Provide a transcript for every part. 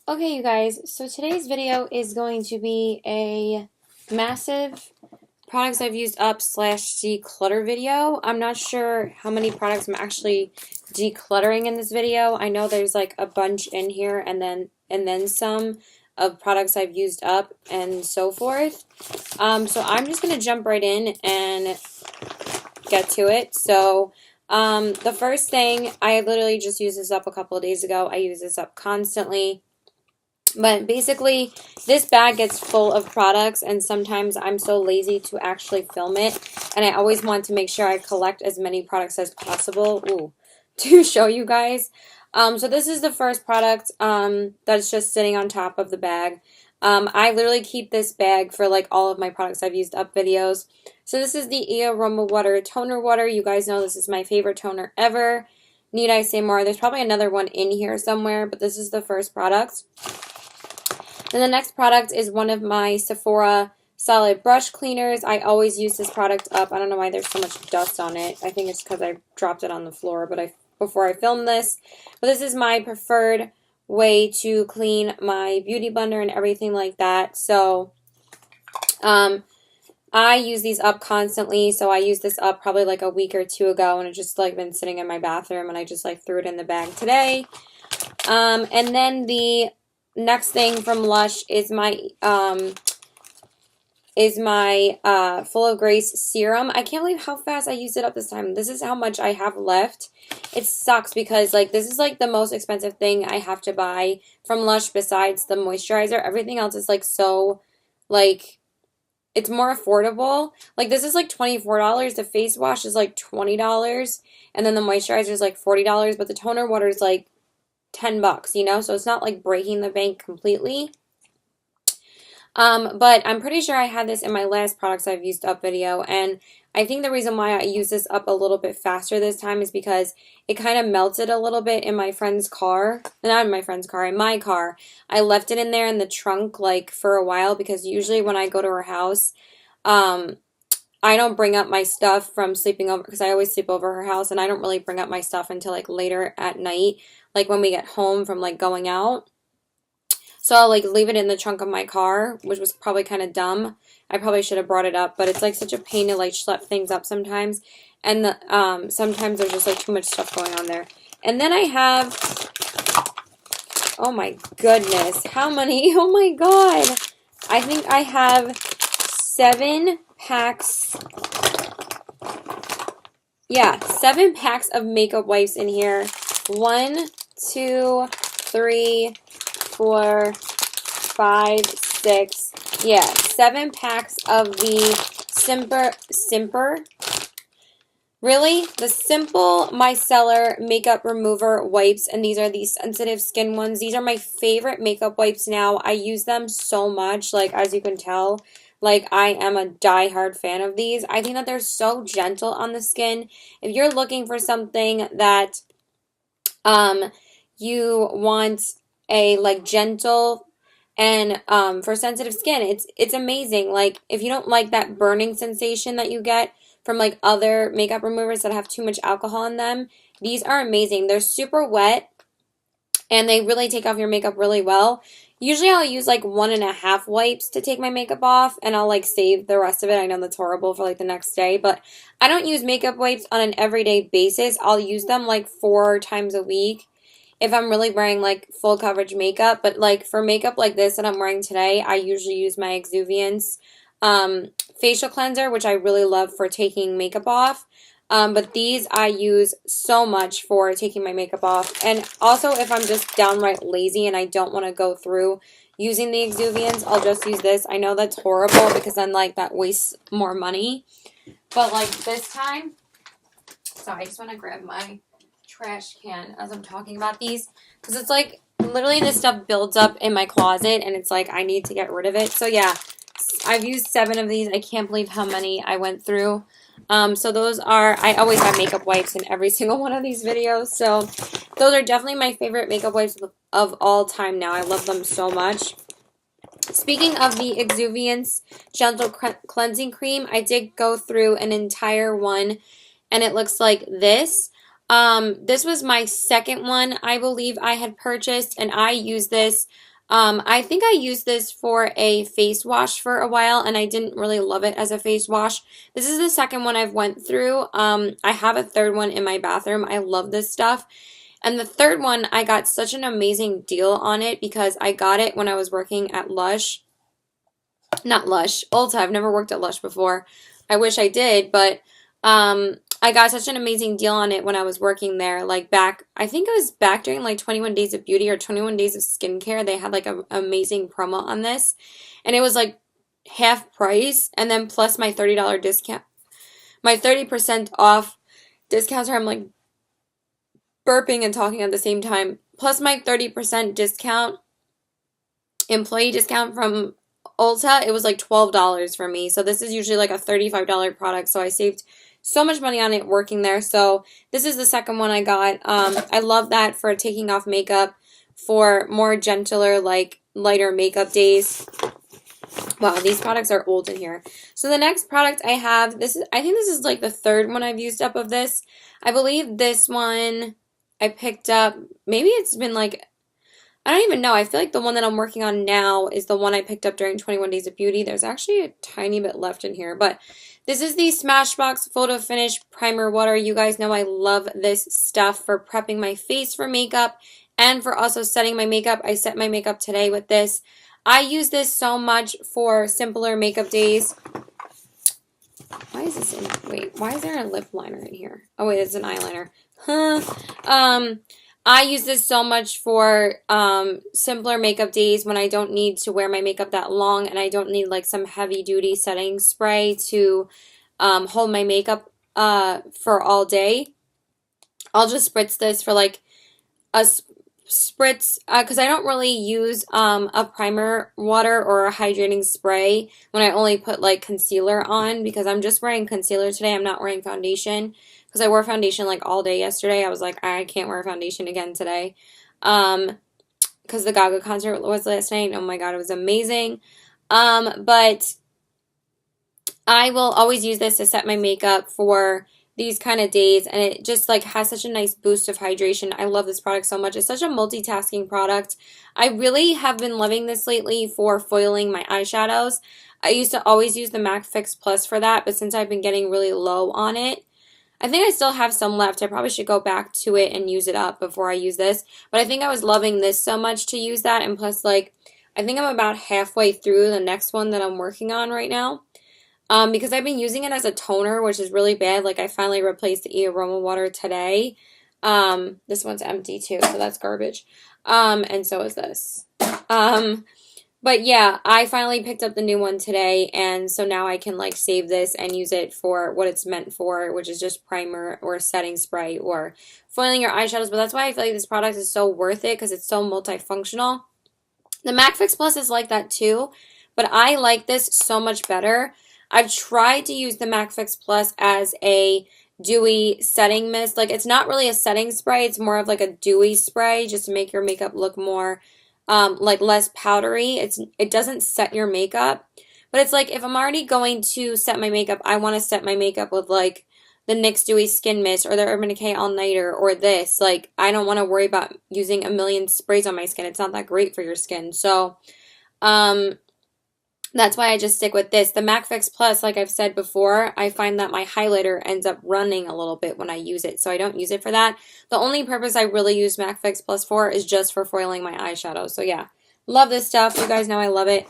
Okay, you guys, so today's video is going to be a massive products I've used up slash declutter video. I'm not sure how many products I'm actually decluttering in this video. I know there's like a bunch in here and then some of products I've used up and so forth. So I'm just gonna jump right in and get to it. So the first thing, I literally just used this up a couple of days ago. I use this up constantly. But basically, this bag gets full of products, and sometimes I'm so lazy to actually film it, and I always want to make sure I collect as many products as possible to show you guys. So this is the first product that's just sitting on top of the bag. I literally keep this bag for like all of my products I've used up videos. So this is the Aroma Water Toner Water. You guys know this is my favorite toner ever. Need I say more? There's probably another one in here somewhere, but this is the first product. Then the next product is one of my Sephora solid brush cleaners. I always use this product up. I don't know why there's so much dust on it. I think it's because I dropped it on the floor before I filmed this. But this is my preferred way to clean my beauty blender and everything like that. So I use these up constantly. So I used this up probably like a week or two ago, and it just like been sitting in my bathroom, and I just like threw it in the bag today. And then the next thing from Lush is my Full of Grace serum. I can't believe how fast I used it up this time. This is how much I have left. It sucks because like this is like the most expensive thing I have to buy from Lush besides the moisturizer. Everything else is like so like it's more affordable. Like this is like $24. The face wash is like $20, and then the moisturizer is like $40, but the toner water is like $10, you know, so it's not like breaking the bank completely. But I'm pretty sure I had this in my last products I've used up video, and I think the reason why I use this up a little bit faster this time is because it kind of melted a little bit in my friend's car. Not in my friend's car, in my car. I left it in there in the trunk like for a while because usually when I go to her house, I don't bring up my stuff from sleeping over because I always sleep over her house, and I don't really bring up my stuff until like later at night, like when we get home from like going out. So I'll like leave it in the trunk of my car, which was probably kind of dumb. I probably should have brought it up, but it's like such a pain to like schlep things up sometimes. And sometimes there's just like too much stuff going on there. And then I have, oh my goodness, how many? Oh my god. I think I have 7 packs. Yeah, 7 packs of makeup wipes in here. 1, 2, 3, 4, 5, 6. Yeah, 7 packs of the Simper. Really? The Simple Micellar Makeup Remover Wipes, and these are the sensitive skin ones. These are my favorite makeup wipes now. I use them so much, like as you can tell. Like, I am a die-hard fan of these. I think that they're so gentle on the skin. If you're looking for something that you want a, like, gentle and for sensitive skin, it's amazing. Like, if you don't like that burning sensation that you get from, like, other makeup removers that have too much alcohol in them, these are amazing. They're super wet, and they really take off your makeup really well. Usually I'll use like 1.5 wipes to take my makeup off, and I'll like save the rest of it. I know that's horrible for like the next day, but I don't use makeup wipes on an everyday basis. I'll use them like 4 times a week if I'm really wearing like full coverage makeup. But like for makeup like this that I'm wearing today, I usually use my Exuviance facial cleanser, which I really love for taking makeup off. But these I use so much for taking my makeup off. And also if I'm just downright lazy and I don't want to go through using the Exuviance, I'll just use this. I know that's horrible because then like that wastes more money. But like this time, so I just want to grab my trash can as I'm talking about these, because it's like literally this stuff builds up in my closet and it's like I need to get rid of it. So yeah, I've used 7 of these. I can't believe how many I went through. So those are, I always have makeup wipes in every single one of these videos. So those are definitely my favorite makeup wipes of all time now. I love them so much. Speaking of the Exuviance Gentle Cleansing Cream, I did go through an entire one, and it looks like this. This was my second one I believe I had purchased, and I use this I think I used this for a face wash for a while and I didn't really love it as a face wash. This is the second one I've went through. I have a third one in my bathroom. I love this stuff. And the third one, I got such an amazing deal on it because I got it when I was working at Lush. Not Lush, Ulta. I've never worked at Lush before. I wish I did, but I got such an amazing deal on it when I was working there. Like back, I think it was back during like 21 Days of Beauty or 21 Days of Skincare. They had like an amazing promo on this. And it was like half price and then plus my $30 discount. My 30% off discount. Sorry, I'm like burping and talking at the same time. Plus my 30% discount, employee discount from Ulta, it was like $12 for me. So this is usually like a $35 product. So I saved so much money on it working there. So this is the second one I got. I love that for taking off makeup, for more gentler, like lighter makeup days. Wow, these products are old in here. So the next product I have, I think this is like the third one I've used up of this. I believe this one I picked up, maybe it's been like, I don't even know. I feel like the one that I'm working on now is the one I picked up during 21 Days of Beauty. There's actually a tiny bit left in here, but this is the Smashbox Photo Finish Primer Water. You guys know I love this stuff for prepping my face for makeup and for also setting my makeup. I set my makeup today with this. I use this so much for simpler makeup days. Why is this in? Wait, why is there a lip liner in here? Oh wait, it's an eyeliner. I use this so much for simpler makeup days when I don't need to wear my makeup that long and I don't need like some heavy duty setting spray to hold my makeup for all day. I'll just spritz this for like a spritz because I don't really use a primer water or a hydrating spray when I only put like concealer on because I'm just wearing concealer today. I'm not wearing foundation because I wore foundation like all day yesterday. I was like, I can't wear foundation again today because the Gaga concert was last night. Oh my god, it was amazing. But I will always use this to set my makeup for these kind of days, and it just like has such a nice boost of hydration. I love this product so much. It's such a multitasking product. I really have been loving this lately for foiling my eyeshadows. I used to always use the MAC Fix Plus for that, but since I've been getting really low on it, I think I still have some left. I probably should go back to it and use it up before I use this, but I think I was loving this so much to use that, and plus like I think I'm about halfway through the next one that I'm working on right now. Because I've been using it as a toner, which is really bad. Like, I finally replaced the Aroma Water today. This one's empty, too, so that's garbage. And so is this. But, yeah, I finally picked up the new one today, and so now I can, like, save this and use it for what it's meant for, which is just primer or setting spray or foiling your eyeshadows. But that's why I feel like this product is so worth it, because it's so multifunctional. The MAC Fix Plus is like that, too, but I like this so much better. I've tried to use the MAC Fix Plus as a dewy setting mist. Like, it's not really a setting spray. It's more of like a dewy spray just to make your makeup look more, like less powdery. It doesn't set your makeup. But it's like, if I'm already going to set my makeup, I want to set my makeup with like the NYX Dewy Skin Mist or the Urban Decay All Nighter or this. Like, I don't want to worry about using a million sprays on my skin. It's not that great for your skin. So, that's why I just stick with this. The MAC Fix Plus, like I've said before, I find that my highlighter ends up running a little bit when I use it, so I don't use it for that. The only purpose I really use MAC Fix Plus for is just for foiling my eyeshadow. So yeah, love this stuff. You guys know I love it.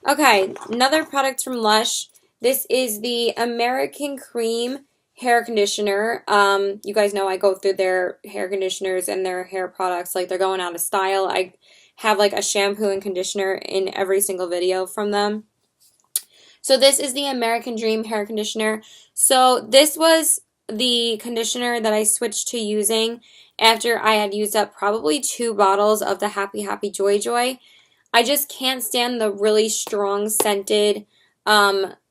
Okay, another product from Lush. This is the American Cream Hair Conditioner. You guys know I go through their hair conditioners and their hair products like they're going out of style. I have like a shampoo and conditioner in every single video from them. So this is the American Dream Hair Conditioner. So this was the conditioner that I switched to using after I had used up probably 2 bottles of the Happy Happy Joy Joy. I just can't stand the really strong scented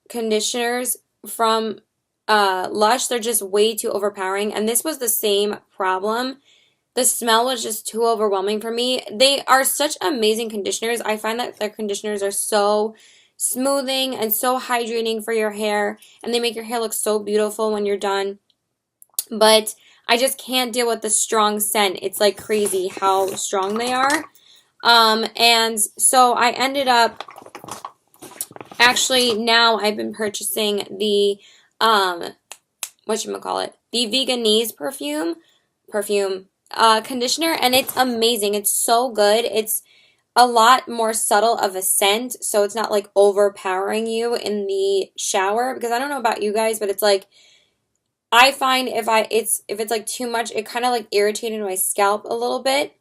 conditioners from Lush. They're just way too overpowering, and this was the same problem. The smell was just too overwhelming for me. They are such amazing conditioners. I find that their conditioners are so smoothing and so hydrating for your hair, and they make your hair look so beautiful when you're done. But I just can't deal with the strong scent. It's like crazy how strong they are. And so I ended up, actually now I've been purchasing the, whatchamacallit, the Veganese conditioner, and it's amazing. It's so good. It's a lot more subtle of a scent, so it's not like overpowering you in the shower, because I don't know about you guys, but it's like I find if it's like too much, it kind of like irritated my scalp a little bit.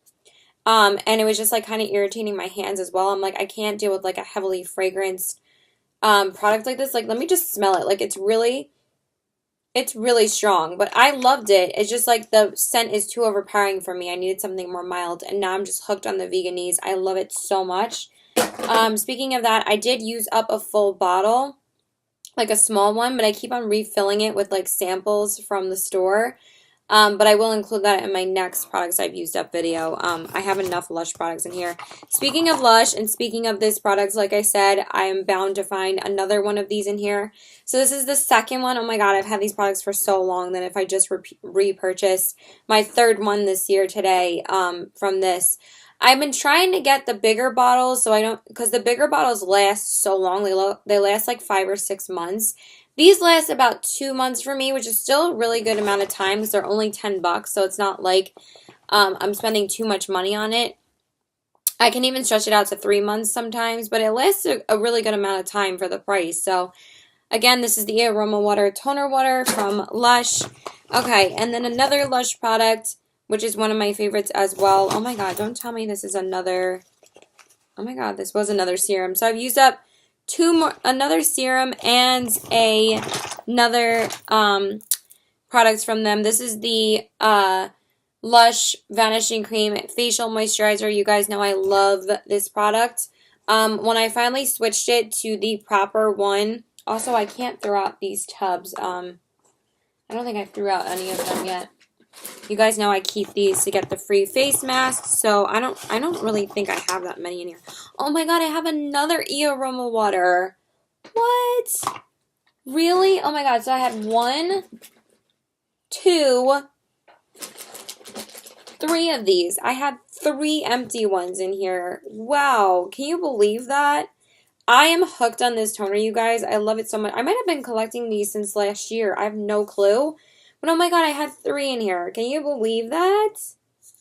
And it was just like kind of irritating my hands as well. I'm like, I can't deal with like a heavily fragranced product like this. Like, let me just smell it. Like, it's really strong, but I loved it. It's just like the scent is too overpowering for me. I needed something more mild, and now I'm just hooked on the Veganese. I love it so much. Speaking of that, I did use up a full bottle, like a small one, but I keep on refilling it with like samples from the store. But I will include that in my next products I've used up video. I have enough Lush products in here. Speaking of Lush and speaking of this product, like I said, I am bound to find another one of these in here. So this is the second one. Oh my god, I've had these products for so long that if I just repurchased my third one this year today from this. I've been trying to get the bigger bottles so I don't, because the bigger bottles last so long. They last like 5 or 6 months. These last about 2 months for me, which is still a really good amount of time because they're only $10, so it's not like I'm spending too much money on it. I can even stretch it out to 3 months sometimes, but it lasts a really good amount of time for the price. So, again, this is the Aroma Water Toner Water from Lush. Okay, and then another Lush product, which is one of my favorites as well. Oh my god, don't tell me this is another... Oh my god, this was another serum. So I've used up another serum and another products from them. This is the Lush Vanishing Cream Facial Moisturizer. You guys know I love this product. When I finally switched it to the proper one, also I can't throw out these tubs. I don't think I threw out any of them yet. You guys know I keep these to get the free face masks, so I don't really think I have that many in here. Oh my god, I have another Aroma Water. What? Really? Oh my god, so I had 1, 2, 3 of these. I had 3 empty ones in here. Wow, can you believe that? I am hooked on this toner, you guys. I love it so much. I might have been collecting these since last year. I have no clue. But oh my god, I had 3 in here. Can you believe that?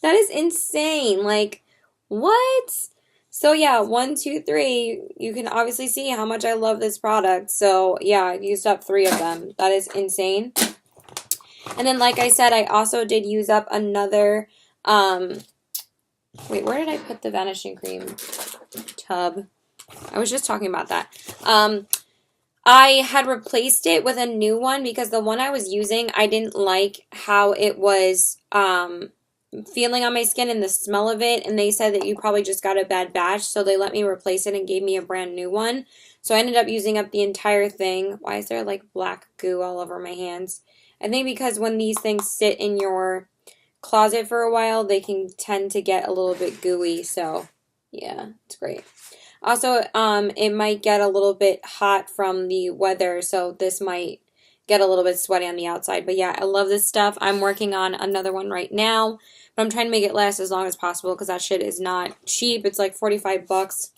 That is insane. Like, what? So yeah, 1, 2, 3. You can obviously see how much I love this product. So yeah, I used up 3 of them. That is insane. And then like I said, I also did use up another, wait, where did I put the Vanishing Cream tub? I was just talking about that. I had replaced it with a new one because the one I was using, I didn't like how it was feeling on my skin and the smell of it. And they said that you probably just got a bad batch. So they let me replace it and gave me a brand new one. So I ended up using up the entire thing. Why is there like black goo all over my hands? I think because when these things sit in your closet for a while, they can tend to get a little bit gooey. So yeah, it's great. Also, it might get a little bit hot from the weather, so this might get a little bit sweaty on the outside. But yeah, I love this stuff. I'm working on another one right now, but I'm trying to make it last as long as possible because that shit is not cheap. It's like $45.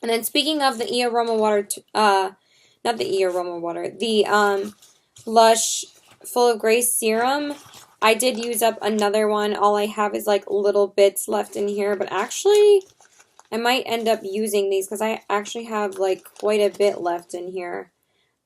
And then speaking of the Aroma Water, not the Aroma Water, the Lush Full of Grace Serum, I did use up another one. All I have is like little bits left in here, but actually I might end up using these because I actually have like quite a bit left in here.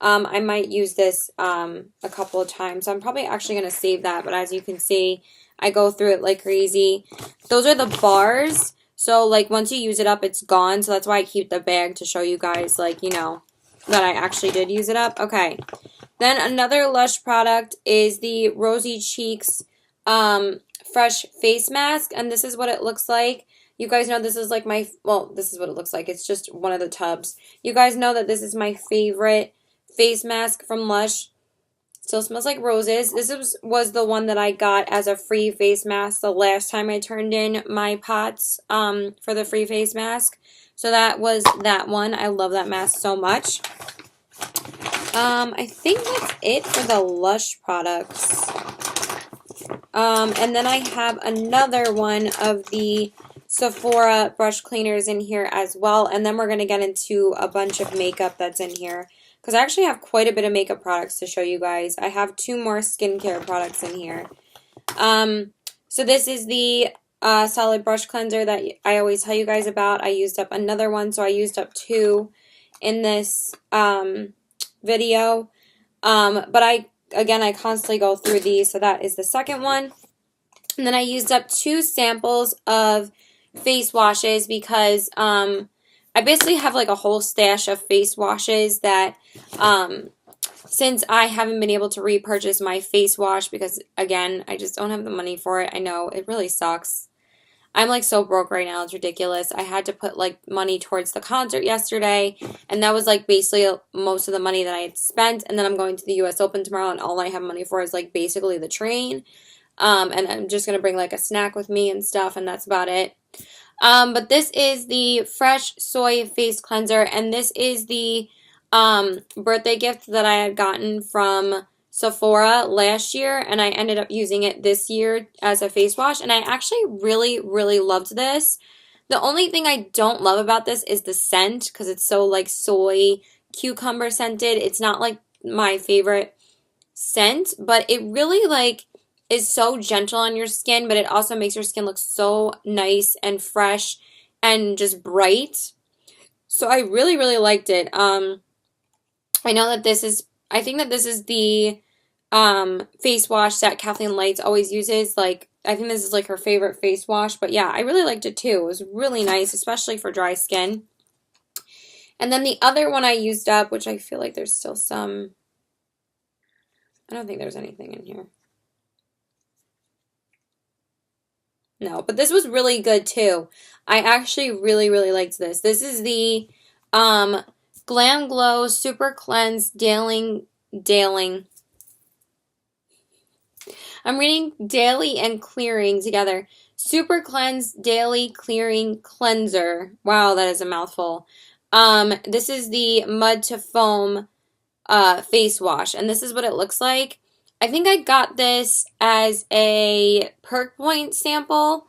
I might use this a couple of times. So I'm probably actually going to save that. But as you can see, I go through it like crazy. Those are the bars. So like once you use it up, it's gone. So that's why I keep the bag to show you guys like, you know, that I actually did use it up. Okay. Then another Lush product is the Rosy Cheeks Fresh Face Mask. And this is what it looks like. You guys know this is like my, well, this is what it looks like. It's just one of the tubs. You guys know that this is my favorite face mask from Lush. Still smells like roses. This was the one that I got as a free face mask the last time I turned in my pots for the free face mask. So that was that one. I love that mask so much. I think that's it for the Lush products. And then I have another one of the Sephora brush cleaners in here as well. And then we're going to get into a bunch of makeup that's in here. Because I actually have quite a bit of makeup products to show you guys. I have 2 more skincare products in here. So this is the solid brush cleanser that I always tell you guys about. I used up another one, so I used up 2 in this video. But I constantly go through these, so that is the second one. And then I used up 2 samples of face washes because I basically have like a whole stash of face washes that since I haven't been able to repurchase my face wash because, again, I just don't have the money for it. I know, it really sucks. I'm like so broke right now, it's ridiculous. I had to put like money towards the concert yesterday, and that was like basically most of the money that I had spent. And then I'm going to the US Open tomorrow, and all I have money for is like basically the train. And I'm just going to bring like a snack with me and stuff, and that's about it. But this is the Fresh Soy Face Cleanser, and this is the birthday gift that I had gotten from Sephora last year, and I ended up using it this year as a face wash, and I actually really, really loved this. The only thing I don't love about this is the scent, because it's so like soy cucumber scented. It's not like my favorite scent, but it really like is so gentle on your skin, but it also makes your skin look so nice and fresh and just bright. So I really, really liked it. I know that I think that this is the face wash that Kathleen Lights always uses. Like, I think this is like her favorite face wash, but yeah, I really liked it too. It was really nice, especially for dry skin. And then the other one I used up, which I feel like there's still some, I don't think there's anything in here. No, but this was really good too. I actually really, really liked this. This is the Glam Glow Super Cleanse Daily. I'm reading daily and clearing together. Super Cleanse Daily Clearing Cleanser. Wow, that is a mouthful. This is the Mud to Foam face wash, and this is what it looks like. I think I got this as a Perk Point sample,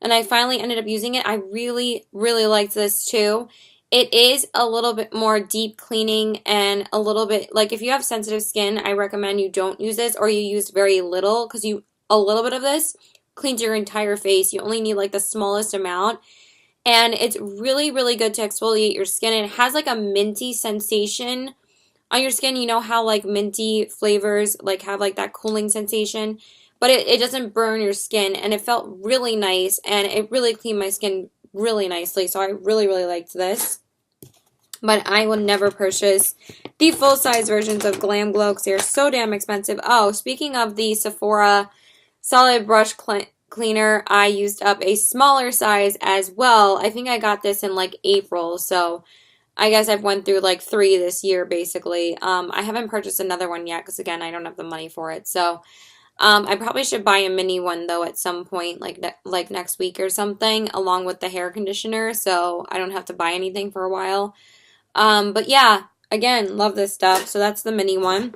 and I finally ended up using it. I really, really liked this too. It is a little bit more deep cleaning and a little bit, like if you have sensitive skin, I recommend you don't use this or you use very little because a little bit of this cleans your entire face. You only need like the smallest amount. And it's really, really good to exfoliate your skin. It has like a minty sensation on your skin. You know how like minty flavors like have like that cooling sensation, but it doesn't burn your skin, and it felt really nice, and it really cleaned my skin really nicely. So I really, really liked this. But I will never purchase the full-size versions of Glam Glow because they're so damn expensive. Oh, speaking of the Sephora Solid Brush Cleaner, I used up a smaller size as well. I think I got this in like April, so I guess I've went through like 3 this year basically. I haven't purchased another one yet because again, I don't have the money for it. So I probably should buy a mini one though at some point, like next week or something, along with the hair conditioner, so I don't have to buy anything for a while. But yeah, again, love this stuff. So that's the mini one.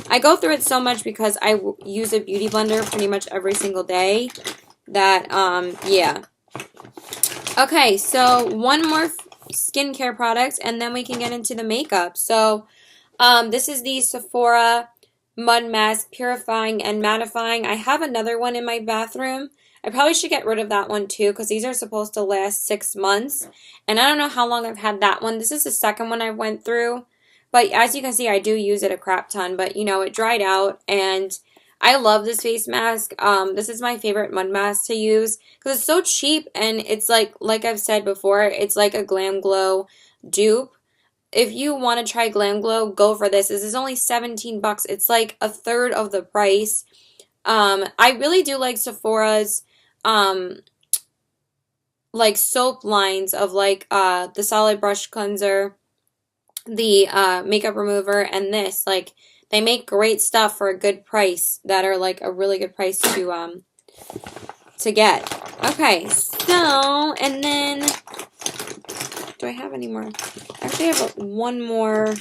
I go through it so much because I use a beauty blender pretty much every single day that, yeah. Okay, so one more skincare product, and then we can get into the makeup. So, this is the Sephora Mud Mask Purifying and Mattifying. I have another one in my bathroom. I probably should get rid of that one too because these are supposed to last 6 months. And I don't know how long I've had that one. This is the second one I went through. But as you can see, I do use it a crap ton. But, you know, it dried out. And I love this face mask. This is my favorite mud mask to use because it's so cheap. And it's like I've said before, it's like a Glam Glow dupe. If you want to try Glam Glow, go for this. This is only 17 bucks. It's like a third of the price. I really do like Sephora's like soap lines of like the solid brush cleanser, the makeup remover, and this. Like, they make great stuff for a good price that are like a really good price to get. Okay, so, and then do I have any more? Actually, I have one more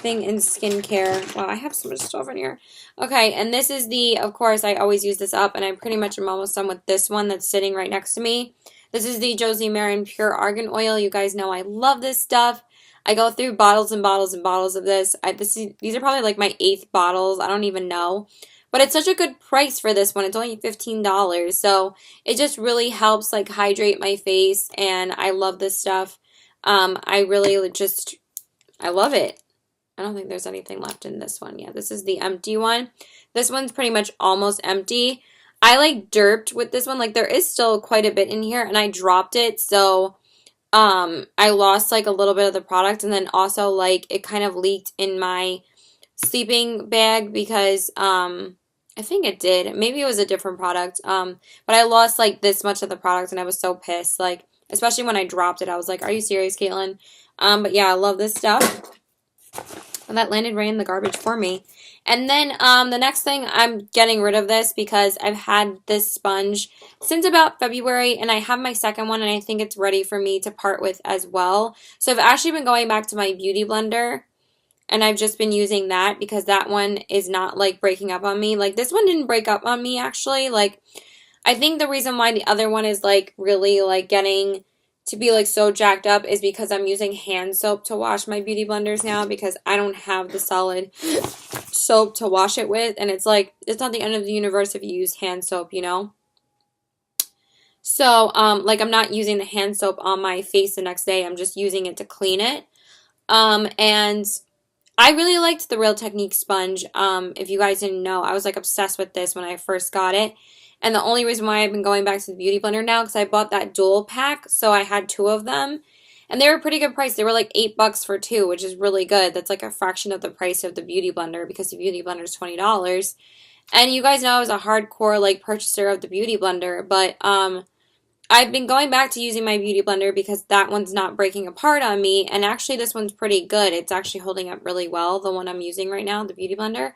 anything in skincare. Wow, I have so much stuff in here. Okay, and this is the, of course, I always use this up, and I pretty much am almost done with this one that's sitting right next to me. This is the Josie Marin Pure Argan Oil. You guys know I love this stuff. I go through bottles and bottles and bottles of this. These are probably like my 8th bottles. I don't even know. But it's such a good price for this one. It's only $15. So it just really helps like hydrate my face, and I love this stuff. I really just, I love it. I don't think there's anything left in this one. Yeah, this is the empty one. This one's pretty much almost empty. I like derped with this one. Like there is still quite a bit in here, and I dropped it. So I lost like a little bit of the product, and then also like it kind of leaked in my sleeping bag because I think it did. Maybe it was a different product. But I lost like this much of the product, and I was so pissed. Like, especially when I dropped it, I was like, "Are you serious, Caitlin?" But yeah, I love this stuff. And that landed right in the garbage for me. And then the next thing, I'm getting rid of this because I've had this sponge since about February, and I have my second one, and I think it's ready for me to part with as well. So I've actually been going back to my beauty blender, and I've just been using that because that one is not like breaking up on me. Like this one didn't break up on me actually. Like I think the reason why the other one is like really like getting to be like so jacked up is because I'm using hand soap to wash my beauty blenders now because I don't have the solid soap to wash it with, and it's like it's not the end of the universe if you use hand soap, you know. So like I'm not using the hand soap on my face the next day. I'm just using it to clean it. And I really liked the Real Technique sponge. If you guys didn't know, I was like obsessed with this when I first got it. And the only reason why I've been going back to the beauty blender now because I bought that dual pack, so I had 2 of them. And they were a pretty good price. They were like $8 for 2, which is really good. That's like a fraction of the price of the beauty blender because the beauty blender is $20. And you guys know I was a hardcore like purchaser of the beauty blender, but I've been going back to using my beauty blender because that one's not breaking apart on me, and actually this one's pretty good. It's actually holding up really well, the one I'm using right now, the beauty blender.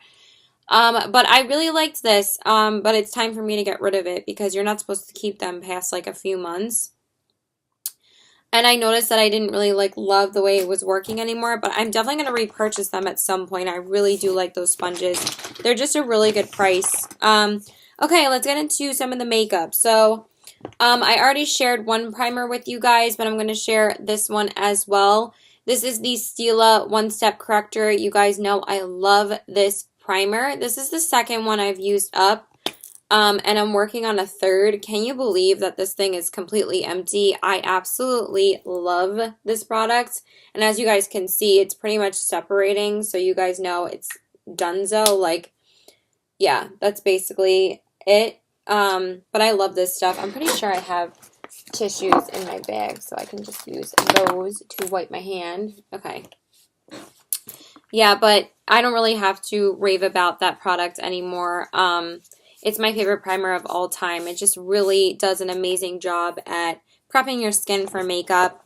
But I really liked this, but it's time for me to get rid of it because you're not supposed to keep them past like a few months. And I noticed that I didn't really like love the way it was working anymore, but I'm definitely going to repurchase them at some point. I really do like those sponges. They're just a really good price. Okay, let's get into some of the makeup. So I already shared one primer with you guys, but I'm going to share this one as well. This is the Stila One Step Corrector. You guys know I love this primer. This is the second one I've used up, and I'm working on a third. Can you believe that this thing is completely empty? I absolutely love this product, and as you guys can see, it's pretty much separating, so you guys know it's donezo. Like, yeah, that's basically it. But I love this stuff. I'm pretty sure I have tissues in my bag, so I can just use those to wipe my hand. Okay. Yeah, but I don't really have to rave about that product anymore. It's my favorite primer of all time. It just really does an amazing job at prepping your skin for makeup.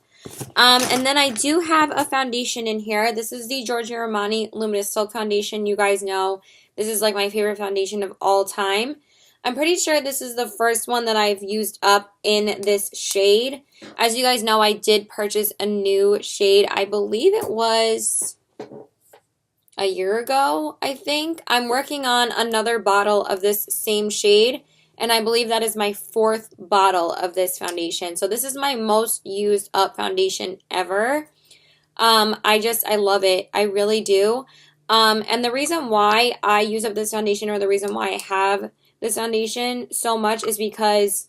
And then I do have a foundation in here. This is the Giorgio Armani Luminous Silk Foundation. You guys know this is like my favorite foundation of all time. I'm pretty sure this is the first one that I've used up in this shade. As you guys know, I did purchase a new shade. I believe it was a year ago, I think. I'm working on another bottle of this same shade, and I believe that is my 4th bottle of this foundation. So this is my most used up foundation ever. I love it. I really do. And the reason why I use up this foundation, or the reason why I have this foundation so much, is because,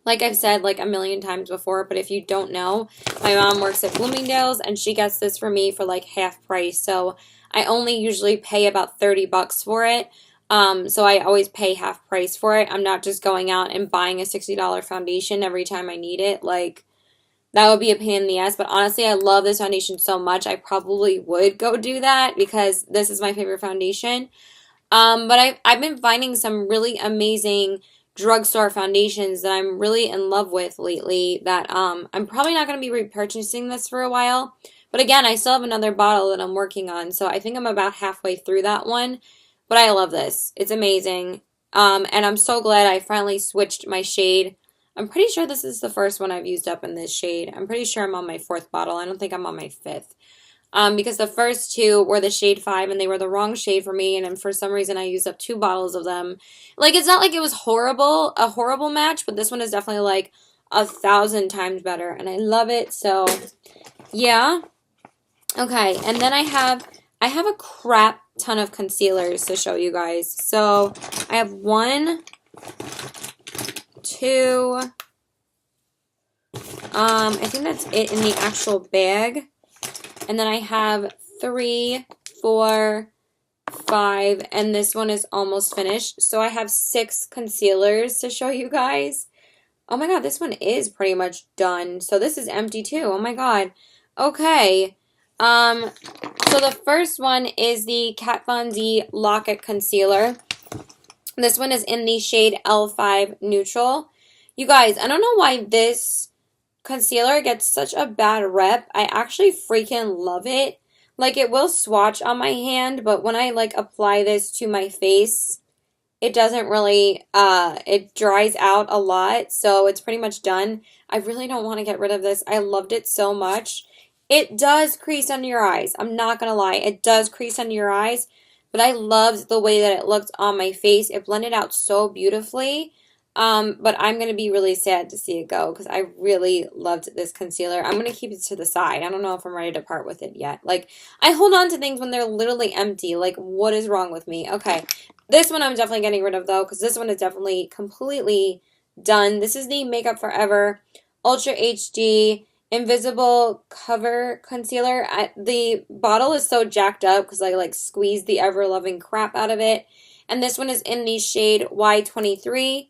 like I've said like a million times before, but if you don't know, my mom works at Bloomingdale's, and she gets this for me for like half price. So I only usually pay about $30 for it. So I always pay half price for it. I'm not just going out and buying a $60 foundation every time I need it. Like, that would be a pain in the ass. But honestly, I love this foundation so much, I probably would go do that because this is my favorite foundation. But I've been finding some really amazing drugstore foundations that I'm really in love with lately that I'm probably not going to be repurchasing this for a while. But again, I still have another bottle that I'm working on, so I think I'm about halfway through that one. But I love this. It's amazing. And I'm so glad I finally switched my shade. I'm pretty sure this is the first one I've used up in this shade. I'm pretty sure I'm on my 4th bottle. I don't think I'm on my 5th. because the first two were the shade 5 and they were the wrong shade for me, and then for some reason I used up 2 bottles of them. Like, it's not like it was a horrible match, but this one is definitely like 1,000 times better, and I love it. So yeah. Okay, and then I have a crap ton of concealers to show you guys. So I have 1, 2, I think that's it in the actual bag. And then I have 3, 4, 5, and this one is almost finished. So I have 6 concealers to show you guys. Oh my god, this one is pretty much done. So this is empty too. Oh my god. Okay. So the first one is the Kat Von D Lock-It Concealer. This one is in the shade L5 Neutral. You guys, I don't know why this concealer gets such a bad rep. I actually freaking love it. Like, it will swatch on my hand, but when I like apply this to my face, it doesn't really, it dries out a lot, so it's pretty much done. I really don't want to get rid of this. I loved it so much. It does crease under your eyes. I'm not gonna lie. It does crease under your eyes, but I loved the way that it looked on my face. It blended out so beautifully. But I'm going to be really sad to see it go because I really loved this concealer. I'm going to keep it to the side. I don't know if I'm ready to part with it yet. Like, I hold on to things when they're literally empty. Like, what is wrong with me? Okay. This one I'm definitely getting rid of, though, because this one is definitely completely done. This is the Makeup Forever Ultra HD Invisible Cover Concealer. The bottle is so jacked up because I, like, squeezed the ever-loving crap out of it. And this one is in the shade Y23.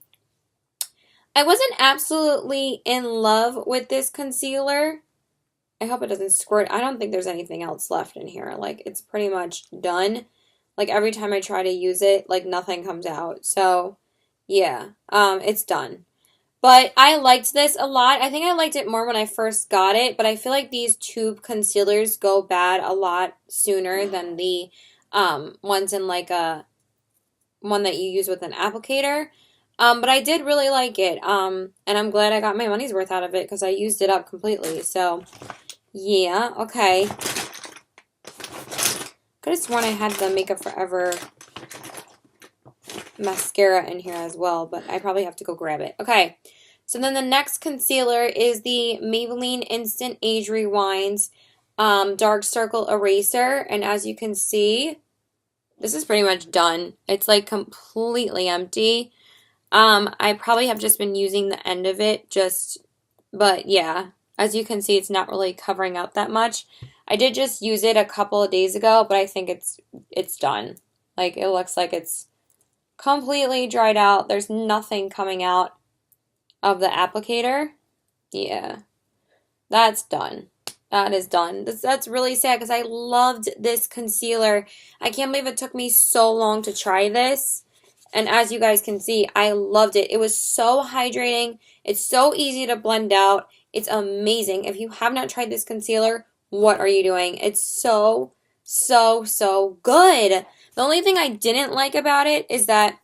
I wasn't absolutely in love with this concealer. I hope it doesn't squirt. I don't think there's anything else left in here. Like, it's pretty much done. Like, every time I try to use it, like, nothing comes out. So, yeah, it's done. But I liked this a lot. I think I liked it more when I first got it, but I feel like these tube concealers go bad a lot sooner than the ones in, like, one that you use with an applicator. But I did really like it, and I'm glad I got my money's worth out of it because I used it up completely. So, yeah, okay. Could have sworn I had the Makeup Forever mascara in here as well, but I probably have to go grab it. Okay, so then the next concealer is the Maybelline Instant Age Rewinds Dark Circle Eraser, and as you can see, this is pretty much done. It's like completely empty. I probably have just been using the end of it but yeah, as you can see, it's not really covering up that much. I did just use it a couple of days ago, but I think it's done. Like, it looks like it's completely dried out. There's nothing coming out of the applicator. Yeah, that's done. That is done. That's really sad because I loved this concealer. I can't believe it took me so long to try this. And as you guys can see, I loved it. It was so hydrating. It's so easy to blend out. It's amazing. If you have not tried this concealer, what are you doing? It's so, so, so good. The only thing I didn't like about it is that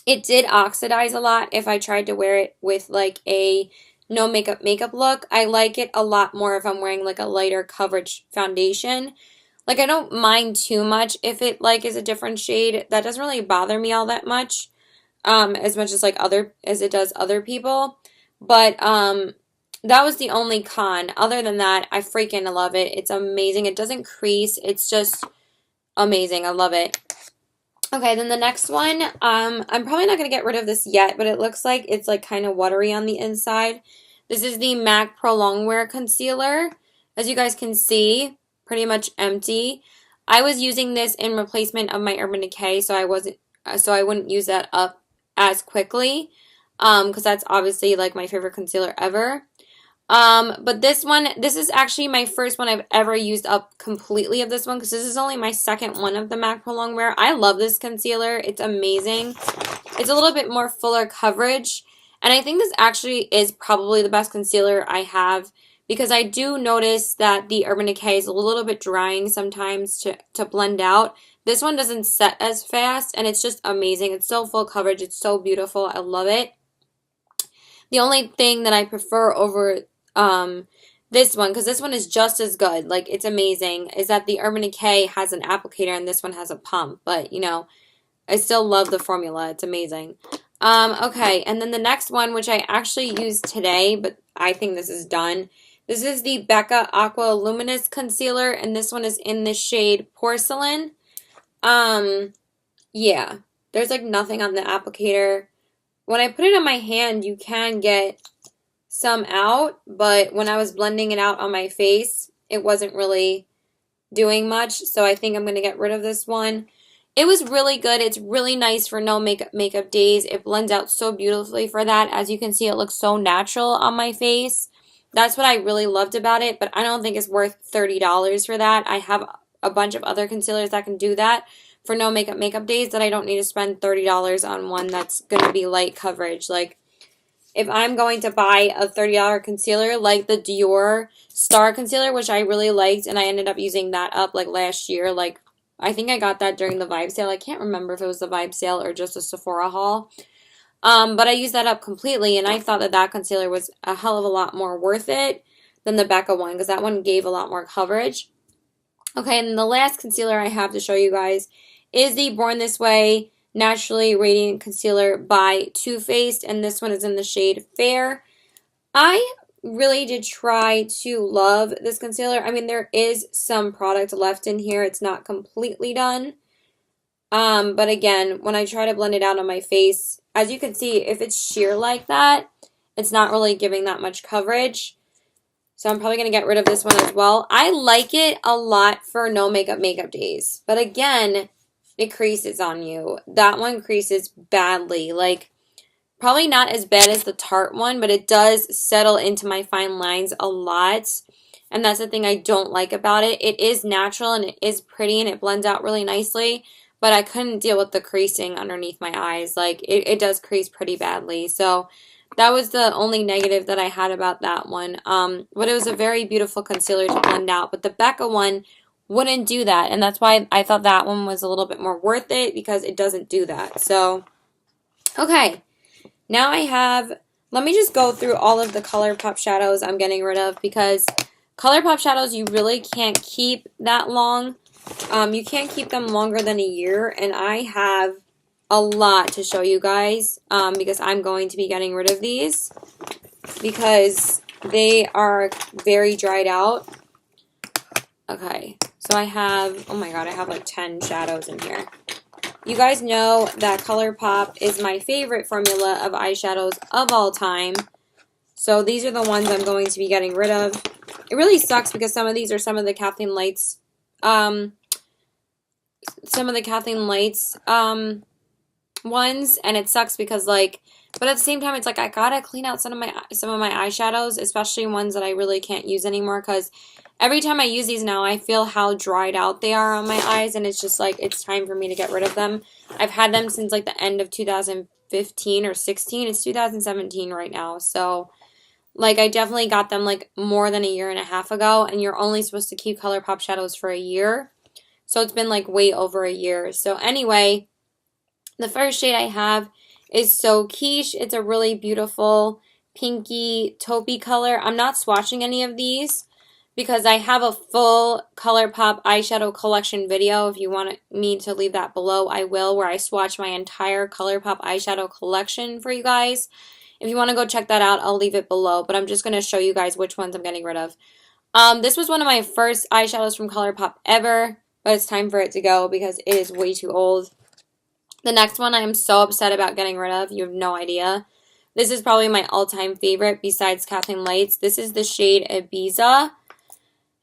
it did oxidize a lot if I tried to wear it with like a no makeup look. I like it a lot more if I'm wearing like a lighter coverage foundation. Like, I don't mind too much if it, like, is a different shade. That doesn't really bother me all that much as like, as it does other people. But, that was the only con. Other than that, I freaking love it. It's amazing. It doesn't crease. It's just amazing. I love it. Okay, then the next one, I'm probably not going to get rid of this yet, but it looks like it's, like, kind of watery on the inside. This is the MAC Pro Longwear Concealer. As you guys can see, pretty much empty. I was using this in replacement of my Urban Decay, so I wouldn't use that up as quickly, because that's obviously like my favorite concealer ever. But this is actually my first one I've ever used up completely of this one, because this is only my second one of the MAC Pro Longwear. I love this concealer. It's amazing. It's a little bit more fuller coverage, and I think this actually is probably the best concealer I have, because I do notice that the Urban Decay is a little bit drying sometimes to blend out. This one doesn't set as fast, and it's just amazing. It's so full coverage. It's so beautiful. I love it. The only thing that I prefer over this one, because this one is just as good. Like, it's amazing. Is that the Urban Decay has an applicator and this one has a pump. But, you know, I still love the formula. It's amazing. Okay, and then the next one, which I actually used today, but I think this is done. This is the Becca Aqua Luminous Concealer, and this one is in the shade Porcelain. Yeah, there's like nothing on the applicator. When I put it on my hand, you can get some out, but when I was blending it out on my face, it wasn't really doing much, so I think I'm going to get rid of this one. It was really good. It's really nice for no makeup days. It blends out so beautifully for that. As you can see, it looks so natural on my face. That's what I really loved about it, but I don't think it's worth $30 for that. I have a bunch of other concealers that can do that for no makeup days that I don't need to spend $30 on one that's going to be light coverage. Like, if I'm going to buy a $30 concealer like the Dior Star Concealer, which I really liked, and I ended up using that up like last year. Like, I think I got that during the Vibe sale. I can't remember if it was the Vibe sale or just a Sephora haul. But I used that up completely, and I thought that that concealer was a hell of a lot more worth it than the Becca one, because that one gave a lot more coverage. Okay, and the last concealer I have to show you guys is the Born This Way Naturally Radiant Concealer by Too Faced, and this one is in the shade Fair. I really did try to love this concealer. I mean, there is some product left in here. It's not completely done. But again, when I try to blend it out on my face, as you can see, if it's sheer like that, it's not really giving that much coverage. So I'm probably going to get rid of this one as well. I like it a lot for no makeup days. But again, it creases on you. That one creases badly. Like, probably not as bad as the Tarte one, but it does settle into my fine lines a lot. And that's the thing I don't like about it. It is natural and it is pretty and it blends out really nicely. But I couldn't deal with the creasing underneath my eyes. Like, it does crease pretty badly. So that was the only negative that I had about that one. But it was a very beautiful concealer to blend out. But the Becca one wouldn't do that. And that's why I thought that one was a little bit more worth it, because it doesn't do that. So, okay. Now I have, let me just go through all of the ColourPop shadows I'm getting rid of, because ColourPop shadows you really can't keep that long. You can't keep them longer than a year, and I have a lot to show you guys, because I'm going to be getting rid of these because they are very dried out. Okay, so I have, oh my god, I have like 10 shadows in here. You guys know that ColourPop is my favorite formula of eyeshadows of all time. So these are the ones I'm going to be getting rid of. It really sucks because some of these are some of the Kathleen Lights ones, and it sucks because, like, but at the same time it's like I gotta clean out some of my eyeshadows, especially ones that I really can't use anymore, because every time I use these now I feel how dried out they are on my eyes, and it's just like it's time for me to get rid of them. I've had them since like the end of 2015 or 16. It's 2017 right now, so like I definitely got them like more than a year and a half ago, and you're only supposed to keep ColourPop shadows for a year. So it's been like way over a year. So anyway, the first shade I have is So Quiche. It's a really beautiful pinky taupey color. I'm not swatching any of these because I have a full ColourPop eyeshadow collection video. If you want me to leave that below, I will, where I swatch my entire ColourPop eyeshadow collection for you guys. If you want to go check that out, I'll leave it below. But I'm just going to show you guys which ones I'm getting rid of. This was one of my first eyeshadows from ColourPop ever, but it's time for it to go because it is way too old. The next one I am so upset about getting rid of. You have no idea. This is probably my all-time favorite besides Kathleen Lights. This is the shade Ibiza.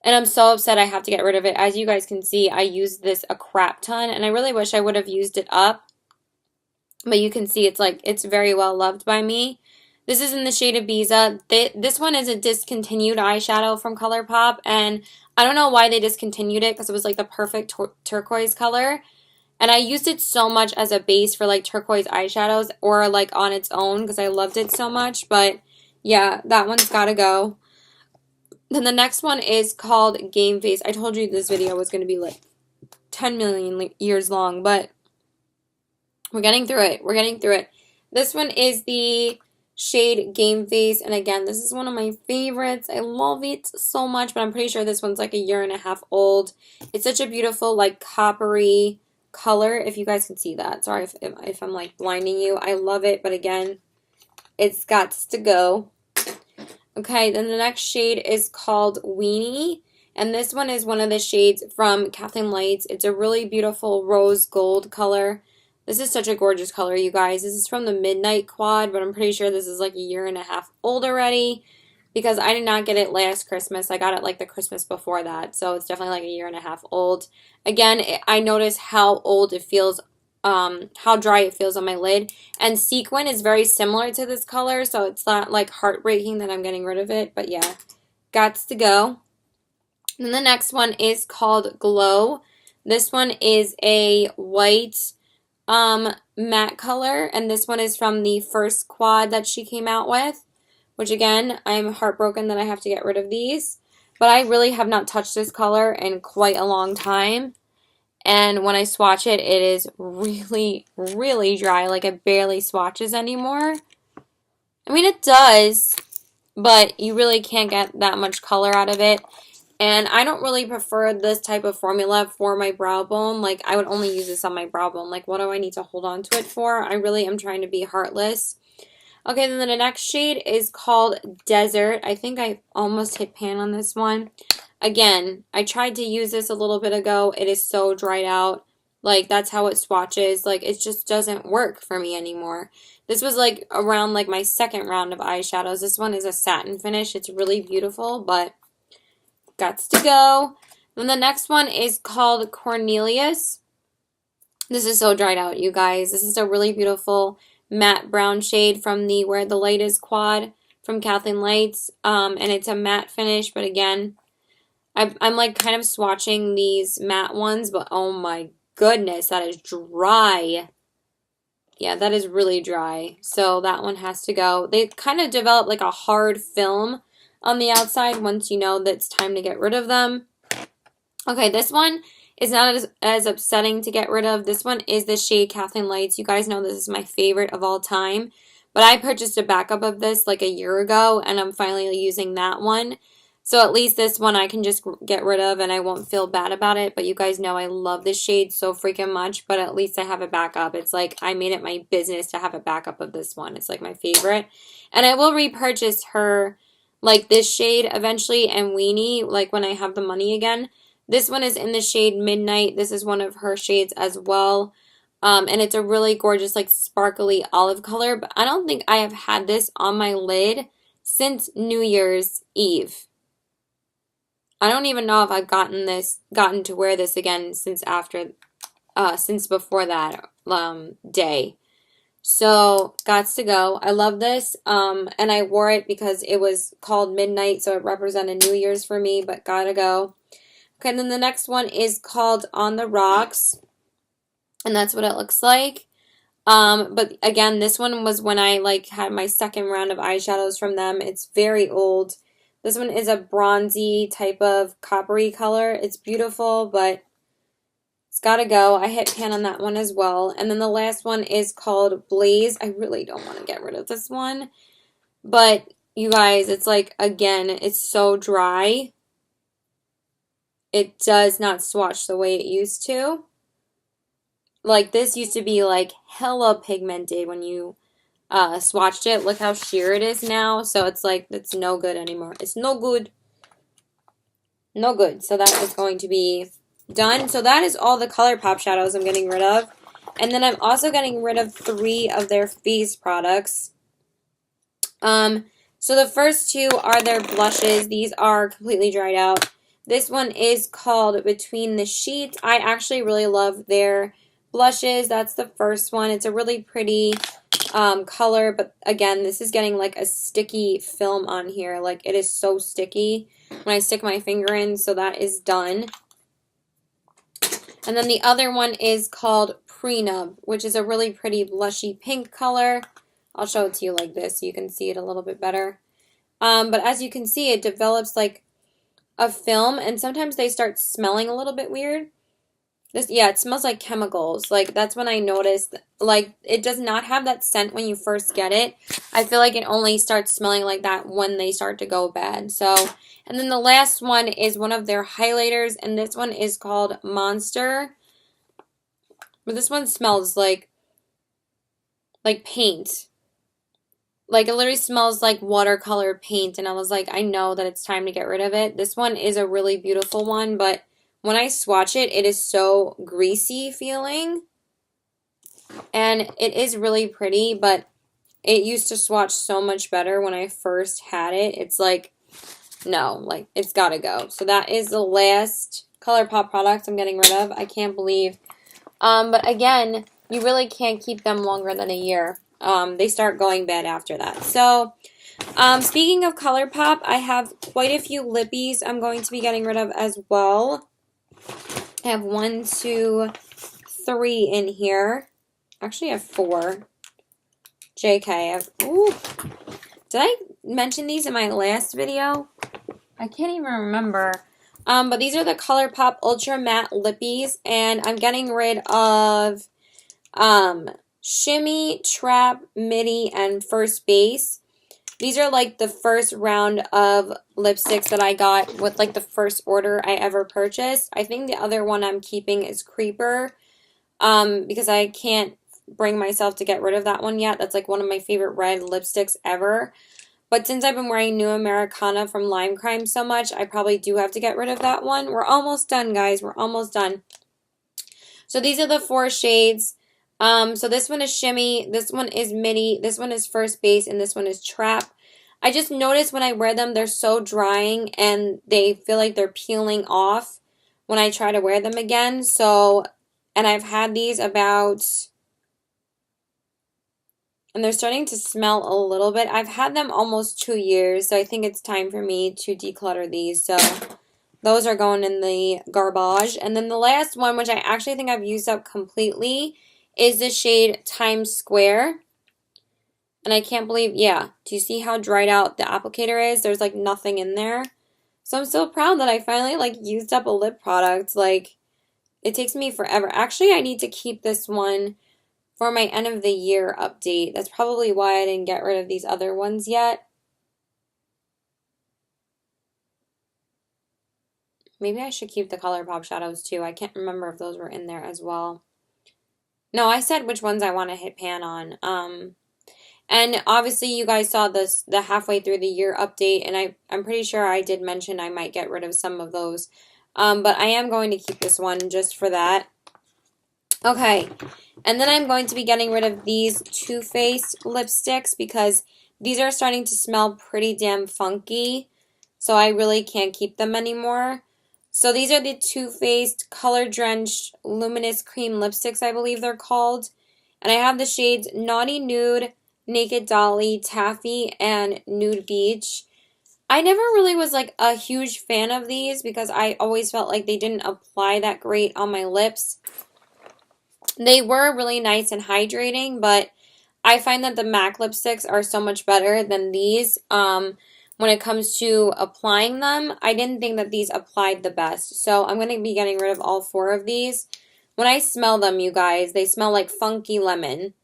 And I'm so upset I have to get rid of it. As you guys can see, I used this a crap ton, and I really wish I would have used it up. But you can see it's like, it's very well loved by me. This is in the shade Ibiza. This one is a discontinued eyeshadow from ColourPop, and I don't know why they discontinued it because it was like the perfect turquoise color. And I used it so much as a base for like turquoise eyeshadows or like on its own because I loved it so much. But yeah, that one's gotta go. Then the next one is called Game Face. I told you this video was going to be like 10 million years long, but we're getting through it. We're getting through it. This one is the shade Game Face. And again, this is one of my favorites. I love it so much, but I'm pretty sure this one's like a year and a half old. It's such a beautiful, like, coppery color, if you guys can see that. Sorry if I'm, like, blinding you. I love it, but again, it's got to go. Okay, then the next shade is called Weenie. And this one is one of the shades from Kathleen Lights. It's a really beautiful rose gold color. This is such a gorgeous color, you guys. This is from the Midnight Quad, but I'm pretty sure this is like a year and a half old already because I did not get it last Christmas. I got it like the Christmas before that, so it's definitely like a year and a half old. Again, I notice how old it feels, how dry it feels on my lid. And Sequin is very similar to this color, so it's not like heartbreaking that I'm getting rid of it, but yeah, gots to go. And then the next one is called Glow. This one is a white matte color, and this one is from the first quad that she came out with, which again, I'm heartbroken that I have to get rid of these, but I really have not touched this color in quite a long time, and when I swatch it, it is really, really dry, like it barely swatches anymore. I mean, it does, but you really can't get that much color out of it. And I don't really prefer this type of formula for my brow bone. Like, I would only use this on my brow bone. Like, what do I need to hold on to it for? I really am trying to be heartless. Okay, then the next shade is called Desert. I think I almost hit pan on this one. Again, I tried to use this a little bit ago. It is so dried out. Like, that's how it swatches. Like, it just doesn't work for me anymore. This was, like, around, like, my second round of eyeshadows. This one is a satin finish. It's really beautiful, but gots to go. Then the next one is called Cornelius. This is so dried out, you guys. This is a really beautiful matte brown shade from the Where the Light Is quad from Kathleen Lights. And it's a matte finish, but again, I'm like kind of swatching these matte ones, but oh my goodness, that is dry. Yeah, that is really dry. So that one has to go. They kind of develop like a hard film on the outside once you know that it's time to get rid of them. Okay, this one is not as upsetting to get rid of. This one is the shade Kathleen Lights. You guys know this is my favorite of all time. But I purchased a backup of this like a year ago, and I'm finally using that one. So at least this one I can just get rid of, and I won't feel bad about it. But you guys know I love this shade so freaking much, but at least I have a backup. It's like I made it my business to have a backup of this one. It's like my favorite. And I will repurchase her, like this shade eventually, and Weenie, like when I have the money again. This one is in the shade Midnight. This is one of her shades as well. And it's a really gorgeous, like sparkly olive color. But I don't think I have had this on my lid since New Year's Eve. I don't even know if I've gotten to wear this again since before that day. So, gots to go. I love this, and I wore it because it was called Midnight, so it represented New Year's for me, but gotta go. Okay, and then the next one is called On the Rocks, and that's what it looks like. But again, this one was when I like had my second round of eyeshadows from them. It's very old. This one is a bronzy type of coppery color. It's beautiful, but it's gotta go. I hit pan on that one as well. And then the last one is called Blaze. I really don't want to get rid of this one. But you guys, it's like, again, it's so dry. It does not swatch the way it used to. Like, this used to be like hella pigmented when you swatched it. Look how sheer it is now. So it's like, it's no good anymore. It's no good. No good. So that is going to be done. So that is all the ColourPop shadows I'm getting rid of. And then I'm also getting rid of 3 of their face products. So the first 2 are their blushes. These are completely dried out. This one is called Between the Sheets. I actually really love their blushes. That's the first one. It's a really pretty color, but again, this is getting like a sticky film on here. Like, it is so sticky when I stick my finger in, so that is done. And then the other one is called Prenub, which is a really pretty blushy pink color. I'll show it to you like this so you can see it a little bit better. But as you can see, it develops like a film, and sometimes they start smelling a little bit weird. This, yeah, it smells like chemicals. Like, that's when I noticed, like, it does not have that scent when you first get it. I feel like it only starts smelling like that when they start to go bad. So, and then the last one is one of their highlighters, and this one is called Monster. But this one smells like paint. Like, it literally smells like watercolor paint, and I was like, I know that it's time to get rid of it. This one is a really beautiful one, but when I swatch it, it is so greasy feeling, and it is really pretty, but it used to swatch so much better when I first had it. It's like, no, like, it's gotta go. So that is the last ColourPop product I'm getting rid of. I can't believe. But again, you really can't keep them longer than a year. They start going bad after that. So, speaking of ColourPop, I have quite a few lippies I'm going to be getting rid of as well. I have 1, 2, 3 in here. Actually, I have 4. JK, I have, ooh. Did I mention these in my last video? I can't even remember. But these are the ColourPop Ultra Matte Lippies, and I'm getting rid of Shimmy, Trap, Midi, and First Base. These are like the first round of lipsticks that I got with like the first order I ever purchased. I think the other one I'm keeping is Creeper, because I can't bring myself to get rid of that one yet. That's like one of my favorite red lipsticks ever. But since I've been wearing New Americana from Lime Crime so much, I probably do have to get rid of that one. We're almost done, guys. We're almost done. So these are the 4 shades. So this one is Shimmy, this one is Midi, this one is First Base, and this one is Trap. I just noticed when I wear them, they're so drying, and they feel like they're peeling off when I try to wear them again. So, and I've had these about... and they're starting to smell a little bit. I've had them almost 2 years, so I think it's time for me to declutter these. So those are going in the garbage. And then the last one, which I actually think I've used up completely, is the shade Times Square. And I can't believe, yeah, do you see how dried out the applicator is? There's like nothing in there. So I'm so proud that I finally like used up a lip product. Like, it takes me forever. Actually, I need to keep this one for my end of the year update. That's probably why I didn't get rid of these other ones yet. Maybe I should keep the ColourPop shadows too. I can't remember if those were in there as well. No, I said which ones I want to hit pan on. And obviously you guys saw this the halfway through the year update, and I'm pretty sure I did mention I might get rid of some of those. But I am going to keep this one just for that. Okay, and then I'm going to be getting rid of these Too Faced lipsticks because these are starting to smell pretty damn funky, so I really can't keep them anymore. So these are the Too Faced Color Drenched Luminous Cream Lipsticks, I believe they're called. And I have the shades Naughty Nude, Naked Dolly, Taffy, and Nude Beach. I never really was like a huge fan of these because I always felt like they didn't apply that great on my lips. They were really nice and hydrating, but I find that the MAC lipsticks are so much better than these. When it comes to applying them, I didn't think that these applied the best. So I'm going to be getting rid of all 4 of these. When I smell them, you guys, they smell like funky lemon.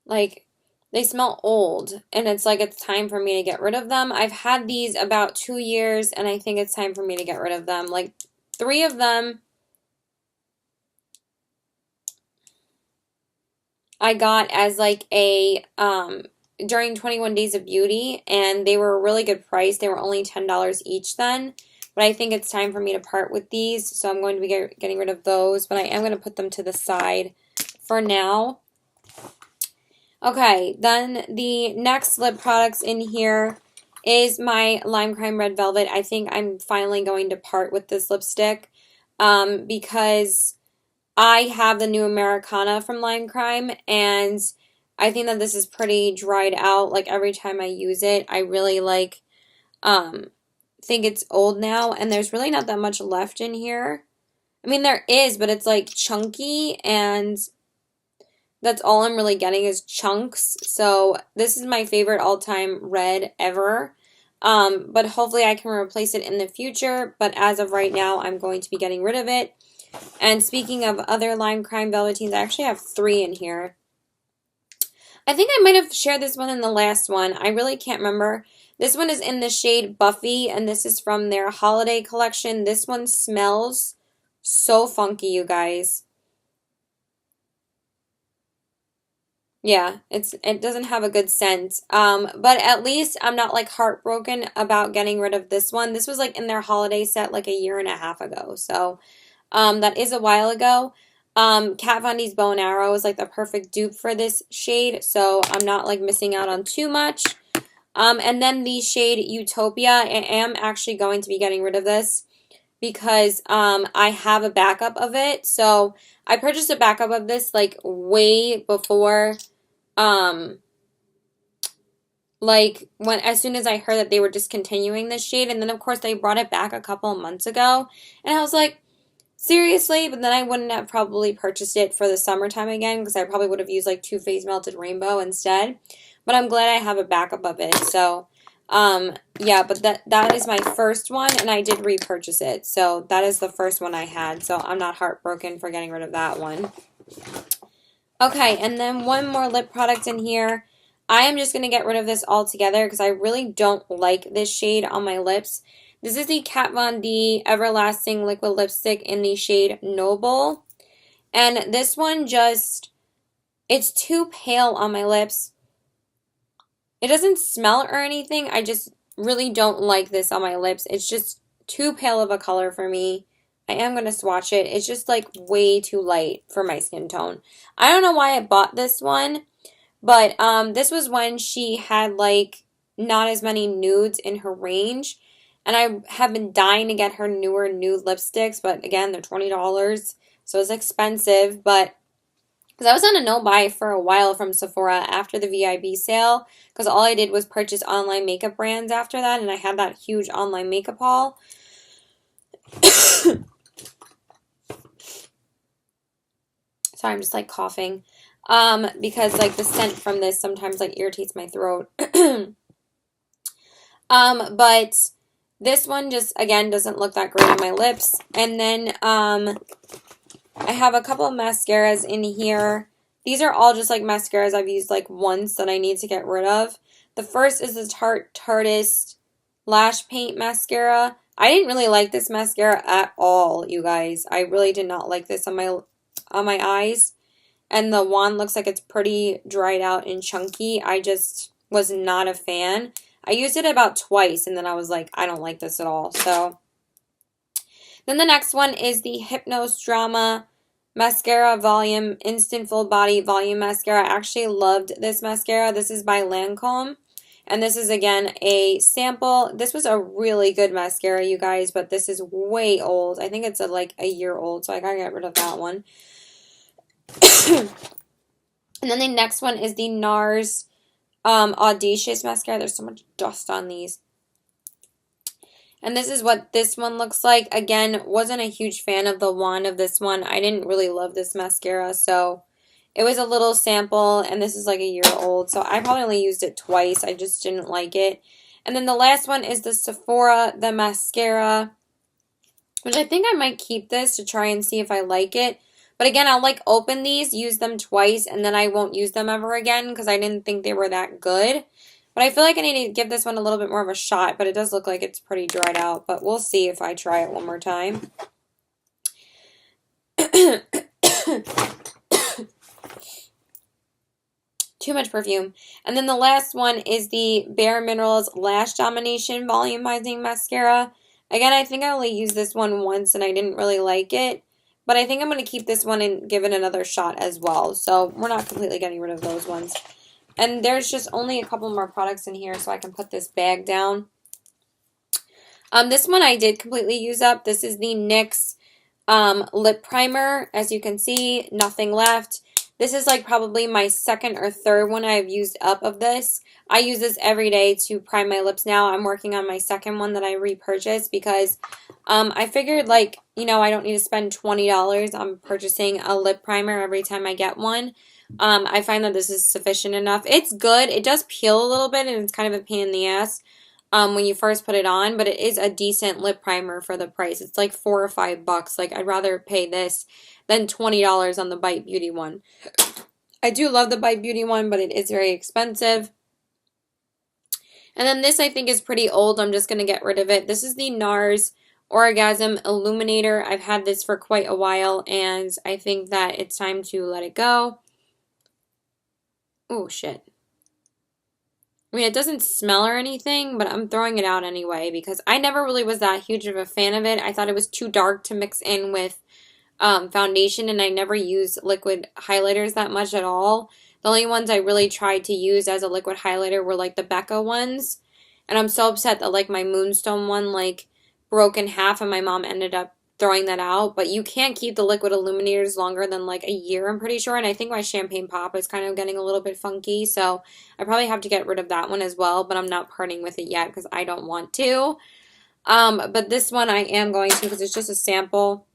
Like, they smell old, and it's like it's time for me to get rid of them. I've had these about 2 years, and I think it's time for me to get rid of them. Like, 3 of them I got as like a, during 21 Days of Beauty, and they were a really good price. They were only $10 each then, but I think it's time for me to part with these, so I'm going to be getting rid of those, but I am going to put them to the side for now. Okay, then the next lip products in here is my Lime Crime Red Velvet. I think I'm finally going to part with this lipstick because I have the New Americana from Lime Crime, and I think that this is pretty dried out. Like, every time I use it, I really like, think it's old now, and there's really not that much left in here. I mean, there is, but it's like chunky, and that's all I'm really getting is chunks. So this is my favorite all-time red ever. But hopefully I can replace it in the future. But as of right now, I'm going to be getting rid of it. And speaking of other Lime Crime Velveteens, I actually have 3 in here. I think I might have shared this one in the last one. I really can't remember. This one is in the shade Buffy, and this is from their holiday collection. This one smells so funky, you guys. Yeah, it doesn't have a good scent. But at least I'm not like heartbroken about getting rid of this one. This was like in their holiday set like a year and a half ago. So, that is a while ago. Kat Von D's Bow and Arrow is like the perfect dupe for this shade, so I'm not like missing out on too much. And then the shade Utopia, I am actually going to be getting rid of this because I have a backup of it. So I purchased a backup of this like way before, um, like when as soon as I heard that they were discontinuing this shade, and then of course they brought it back a couple of months ago, and I was like, seriously? But then I wouldn't have probably purchased it for the summertime again because I probably would have used like Too Faced Melted Rainbow instead. But I'm glad I have a backup of it. So, yeah, but that is my first one, and I did repurchase it. So that is the first one I had. So I'm not heartbroken for getting rid of that one. Okay, and then one more lip product in here. I am just going to get rid of this altogether because I really don't like this shade on my lips. This is the Kat Von D Everlasting Liquid Lipstick in the shade Noble. And this one just, it's too pale on my lips. It doesn't smell or anything. I just really don't like this on my lips. It's just too pale of a color for me. I am going to swatch it. It's just like way too light for my skin tone. I don't know why I bought this one, but this was when she had like not as many nudes in her range. And I have been dying to get her newer nude lipsticks, but again, they're $20, so it's expensive. But because I was on a no-buy for a while from Sephora after the VIB sale, because all I did was purchase online makeup brands after that, and I had that huge online makeup haul. Sorry, I'm just like coughing. Because like the scent from this sometimes like irritates my throat. But this one just, again, doesn't look that great on my lips. And then, I have a couple of mascaras in here. These are all just like mascaras I've used like once that I need to get rid of. The first is the Tarte Tartist Lash Paint Mascara. I didn't really like this mascara at all, you guys. I really did not like this on my eyes. And the wand looks like it's pretty dried out and chunky. I just was not a fan. I used it about twice, and then I was like, I don't like this at all. So then the next one is the Hypnose Drama Mascara Volume Instant Full Body Volume Mascara. I actually loved this mascara. This is by Lancome. And this is, again, a sample. This was a really good mascara, you guys, but this is way old. I think it's like a year old, so I gotta get rid of that one. And then the next one is the NARS Audacious Mascara. There's so much dust on these. And this is what this one looks like. Again, wasn't a huge fan of the wand of this one. I didn't really love this mascara, so it was a little sample, and this is like a year old, so I probably only used it twice. I just didn't like it. And then the last one is the Sephora, the mascara, which I think I might keep this to try and see if I like it. But again, I'll like open these, use them twice, and then I won't use them ever again because I didn't think they were that good. But I feel like I need to give this one a little bit more of a shot, but it does look like it's pretty dried out. But we'll see if I try it one more time. Too much perfume. And then the last one is the Bare Minerals Lash Domination Volumizing Mascara. Again, I think I only used this one once and I didn't really like it. But I think I'm going to keep this one and give it another shot as well. So we're not completely getting rid of those ones. And there's just only a couple more products in here, so I can put this bag down. This one I did completely use up. This is the NYX lip primer. As you can see, nothing left. This is like probably my second or third one I've used up of this. I use this every day to prime my lips now. I'm working on my second one that I repurchased because I figured, like, you know, I don't need to spend $20 on purchasing a lip primer every time I get one. I find that this is sufficient enough. It's good. It does peel a little bit and it's kind of a pain in the ass. when you first put it on, but it is a decent lip primer for the price. It's like $4 or $5. Like, I'd rather pay this than $20 on the Bite Beauty one. I do love the Bite Beauty one, but it is very expensive. And then this I think is pretty old. I'm just going to get rid of it. This is the NARS Orgasm Illuminator. I've had this for quite a while, and I think that it's time to let it go. Oh, shit. I mean, it doesn't smell or anything, but I'm throwing it out anyway because I never really was that huge of a fan of it. I thought it was too dark to mix in with foundation, and I never use liquid highlighters that much at all. The only ones I really tried to use as a liquid highlighter were like the Becca ones, and I'm so upset that like my Moonstone one like broke in half and my mom ended up throwing that out. But you can't keep the liquid illuminators longer than like a year, I'm pretty sure, and I think my Champagne Pop is kind of getting a little bit funky, so I probably have to get rid of that one as well, but I'm not parting with it yet because I don't want to. But this one I am going to because it's just a sample.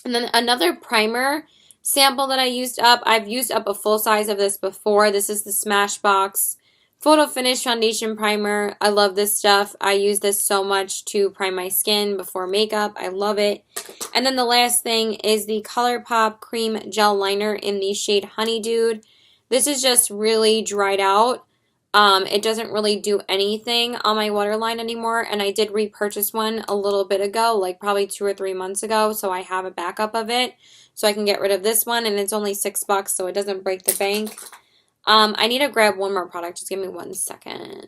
And then another primer sample that I used up. I've used up a full size of this before. This is the Smashbox Photo Finish Foundation Primer. I love this stuff. I use this so much to prime my skin before makeup. I love it. And then the last thing is the ColourPop Cream Gel Liner in the shade Honey Dude. This is just really dried out. It doesn't really do anything on my waterline anymore, and I did repurchase one a little bit ago, like probably 2 or 3 months ago, so I have a backup of it, so I can get rid of this one, and it's only $6, so it doesn't break the bank. I need to grab one more product. Just give me 1 second.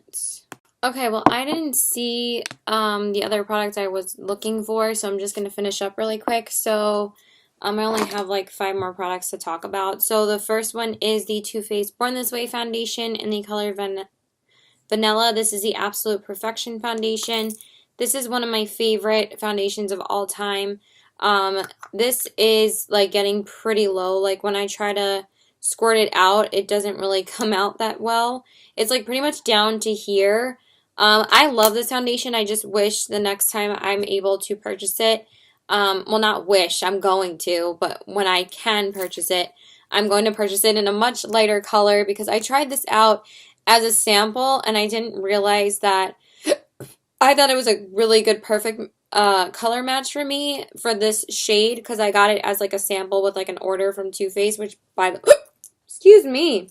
Okay, well, I didn't see the other product I was looking for, so I'm just going to finish up really quick. So I only have like 5 more products to talk about. So the first one is the Too Faced Born This Way foundation in the color Vanilla. This is the Absolute Perfection foundation. This is one of my favorite foundations of all time. This is like getting pretty low. Like when I try to squirt it out, it doesn't really come out that well. It's like pretty much down to here. I love this foundation. I just wish the next time I'm able to purchase it, well, not wish, I'm going to, but when I can purchase it, I'm going to purchase it in a much lighter color because I tried this out as a sample and I didn't realize that I thought it was a really good, perfect color match for me for this shade because I got it as like a sample with like an order from Too Faced, which by the, excuse me,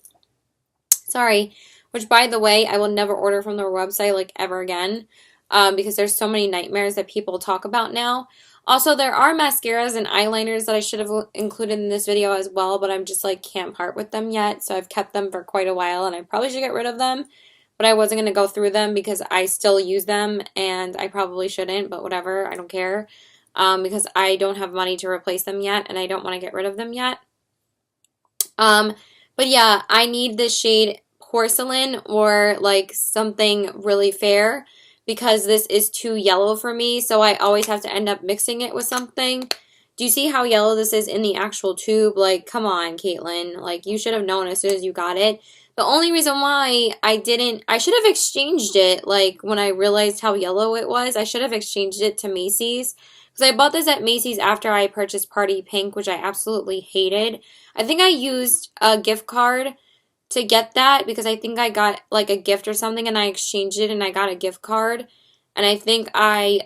sorry, which by the way, I will never order from their website like ever again because there's so many nightmares that people talk about now. Also, there are mascaras and eyeliners that I should have included in this video as well, but I'm just like can't part with them yet, so I've kept them for quite a while and I probably should get rid of them, but I wasn't going to go through them because I still use them and I probably shouldn't, but whatever, I don't care because I don't have money to replace them yet and I don't want to get rid of them yet. But yeah, I need this shade Porcelain or like something really fair because this is too yellow for me, so I always have to end up mixing it with something. Do you see how yellow this is in the actual tube? Like, come on, Caitlin. Like, you should have known as soon as you got it. The only reason why I should have exchanged it, like, when I realized how yellow it was, I should have exchanged it to Macy's. Because I bought this at Macy's after I purchased Party Pink, which I absolutely hated. I think I used a gift card to get that because I think I got like a gift or something and I exchanged it and I got a gift card. And I think I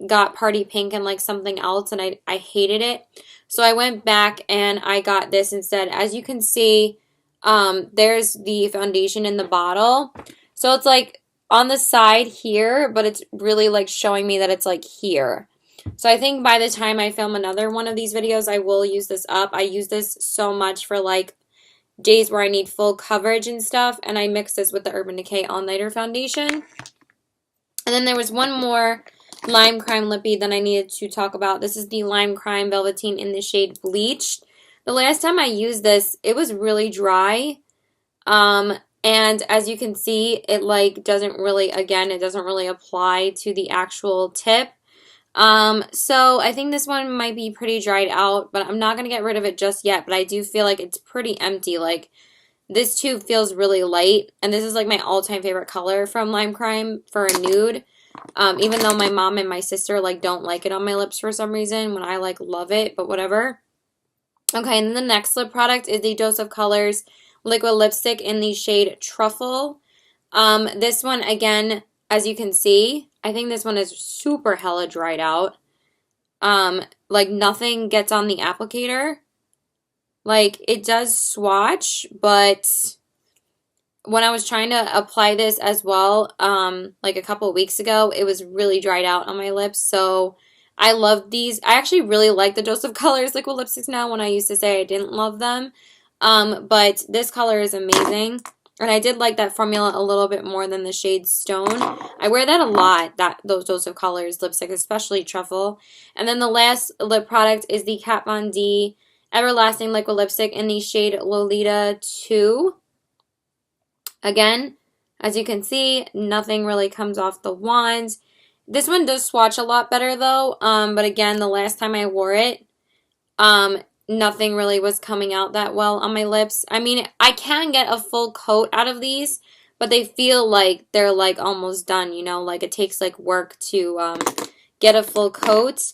got Party Pink and like something else and I hated it. So I went back and I got this instead. As you can see, there's the foundation in the bottle. So it's like on the side here, but it's really like showing me that it's like here. So I think by the time I film another one of these videos, I will use this up. I use this so much for like days where I need full coverage and stuff, and I mix this with the Urban Decay All Nighter foundation. And then there was one more Lime Crime lippy that I needed to talk about. This is the Lime Crime Velveteen in the shade Bleached. The last time I used this, it was really dry, and as you can see, it like doesn't really, again, it doesn't really apply to the actual tip. So I think this one might be pretty dried out, but I'm not going to get rid of it just yet, but I do feel like it's pretty empty. Like, this tube feels really light, and this is like my all-time favorite color from Lime Crime for a nude, even though my mom and my sister like don't like it on my lips for some reason, when I like love it, but whatever. Okay, and then the next lip product is the Dose of Colors liquid lipstick in the shade Truffle. This one, again, as you can see, I think this one is super hella dried out. Like nothing gets on the applicator. Like it does swatch, but when I was trying to apply this as well, like a couple of weeks ago, it was really dried out on my lips. So I love these. I actually really like the Joseph Colors liquid lipsticks now when I used to say I didn't love them. But this color is amazing. And I did like that formula a little bit more than the shade Stone. I wear that a lot, those Joseph Colors lipstick, especially Truffle. And then the last lip product is the Kat Von D Everlasting Liquid Lipstick in the shade Lolita 2. Again, as you can see, nothing really comes off the wand. This one does swatch a lot better though, but again, the last time I wore it, nothing really was coming out that well on my lips. I mean, I can get a full coat out of these, but they feel like they're like almost done, you know, like it takes like work to get a full coat.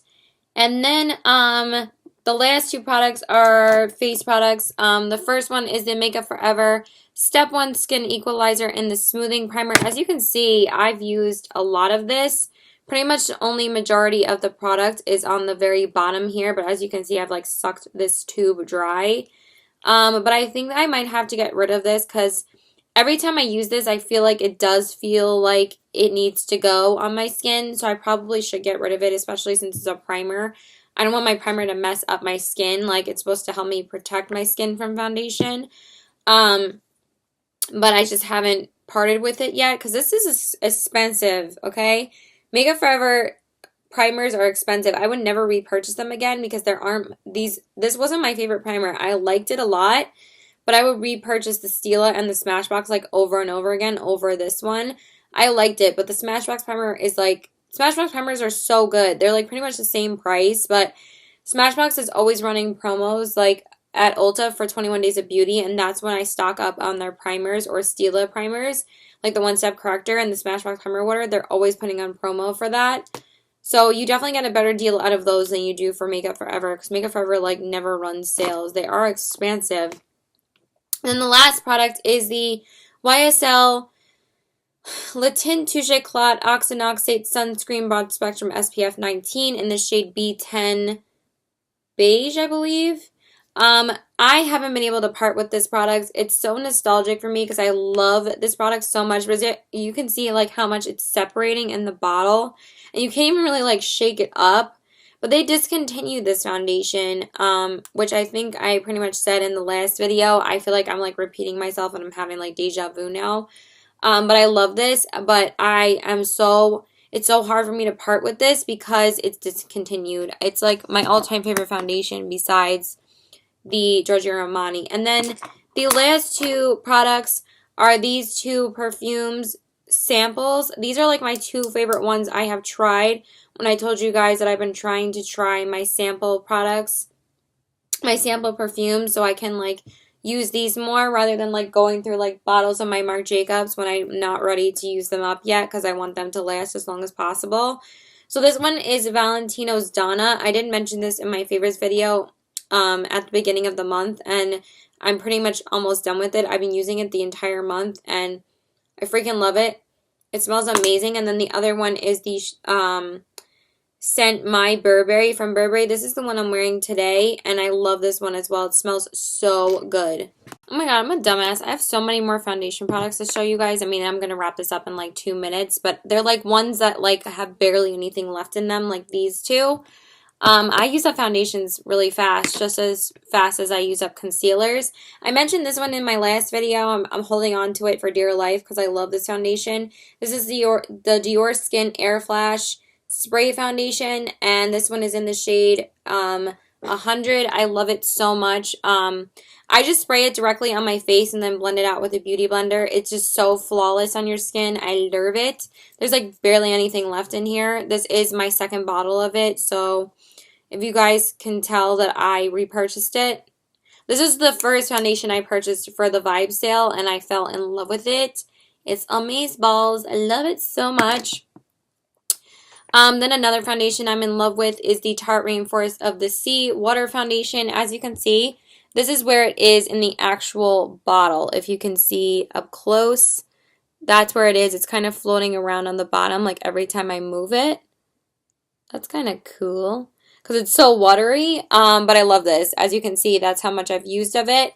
And then the last two products are face products. The first one is the Makeup Forever Step 1 Skin Equalizer in the Smoothing Primer. As you can see, I've used a lot of this. Pretty much the only majority of the product is on the very bottom here, but as you can see, I've like sucked this tube dry. But I think I might have to get rid of this because every time I use this, I feel like it does feel like it needs to go on my skin, so I probably should get rid of it, especially since it's a primer. I don't want my primer to mess up my skin. Like, it's supposed to help me protect my skin from foundation. But I just haven't parted with it yet because this is expensive, okay? Makeup Forever primers are expensive. I would never repurchase them again because there aren't these. This wasn't my favorite primer. I liked it a lot, but I would repurchase the Stila and the Smashbox like over and over again over this one. I liked it, but the Smashbox primer is like, Smashbox primers are so good. They're like pretty much the same price, but Smashbox is always running promos like at Ulta for 21 Days of Beauty, and that's when I stock up on their primers or Stila primers, like the One Step Corrector and the Smashbox Primer Water. They're always putting on promo for that. So you definitely get a better deal out of those than you do for Makeup Forever, because Makeup Forever like never runs sales. They are expensive. And then the last product is the YSL Le Tint Touche Éclat Oxynoxate Sunscreen Broad Spectrum SPF 19 in the shade B10 Beige, I believe. I haven't been able to part with this product. It's so nostalgic for me because I love this product so much. But you can see like how much it's separating in the bottle, and you can't even really like shake it up. But they discontinued this foundation, which I think I pretty much said in the last video. I feel like I'm like repeating myself and I'm having like deja vu now. But I love this, but it's so hard for me to part with this because it's discontinued. It's like my all-time favorite foundation besides the Giorgio Armani. And then the last two products are these two perfumes samples. These are like my two favorite ones I have tried. When I told you guys that I've been trying to try my sample products, my sample perfumes, so I can like use these more rather than like going through like bottles of my Marc Jacobs when I'm not ready to use them up yet because I want them to last as long as possible. So this one is Valentino's Donna. I did mention this in my favorites video at the beginning of the month, and I'm pretty much almost done with it. I've been using it the entire month and I freaking love it. It smells amazing. And then the other one is the scent My Burberry from Burberry. This is the one I'm wearing today, and I love this one as well. It smells so good. Oh my god, I'm a dumbass. I have so many more foundation products to show you guys. I mean, I'm going to wrap this up in like 2 minutes, but they're like ones that like have barely anything left in them, like these two. I use up foundations really fast, just as fast as I use up concealers. I mentioned this one in my last video. I'm holding on to it for dear life because I love this foundation. This is the Dior Skin Air Flash Spray Foundation, and this one is in the shade 100. I love it so much. I just spray it directly on my face and then blend it out with a beauty blender. It's just so flawless on your skin. I love it. There's like barely anything left in here. This is my second bottle of it, so if you guys can tell that I repurchased it. This is the first foundation I purchased for the Vibe sale, and I fell in love with it. It's amazeballs. I love it so much. Then another foundation I'm in love with is the Tarte Rainforest of the Sea Water Foundation. As you can see, this is where it is in the actual bottle. If you can see up close, That's where it is. It's kind of floating around on the bottom like every time I move it. That's kind of cool because it's so watery. But I love this. As you can see, that's how much I've used of it.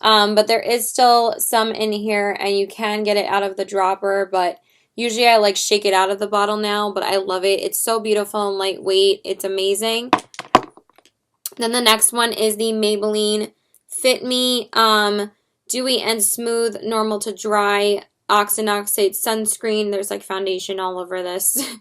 But there is still some in here and you can get it out of the dropper, but usually I like shake it out of the bottle now, but I love it. It's so beautiful and lightweight. It's amazing. Then the next one is the Maybelline Fit Me Dewy and Smooth Normal to Dry Oxynoxate Sunscreen. There's like foundation all over this.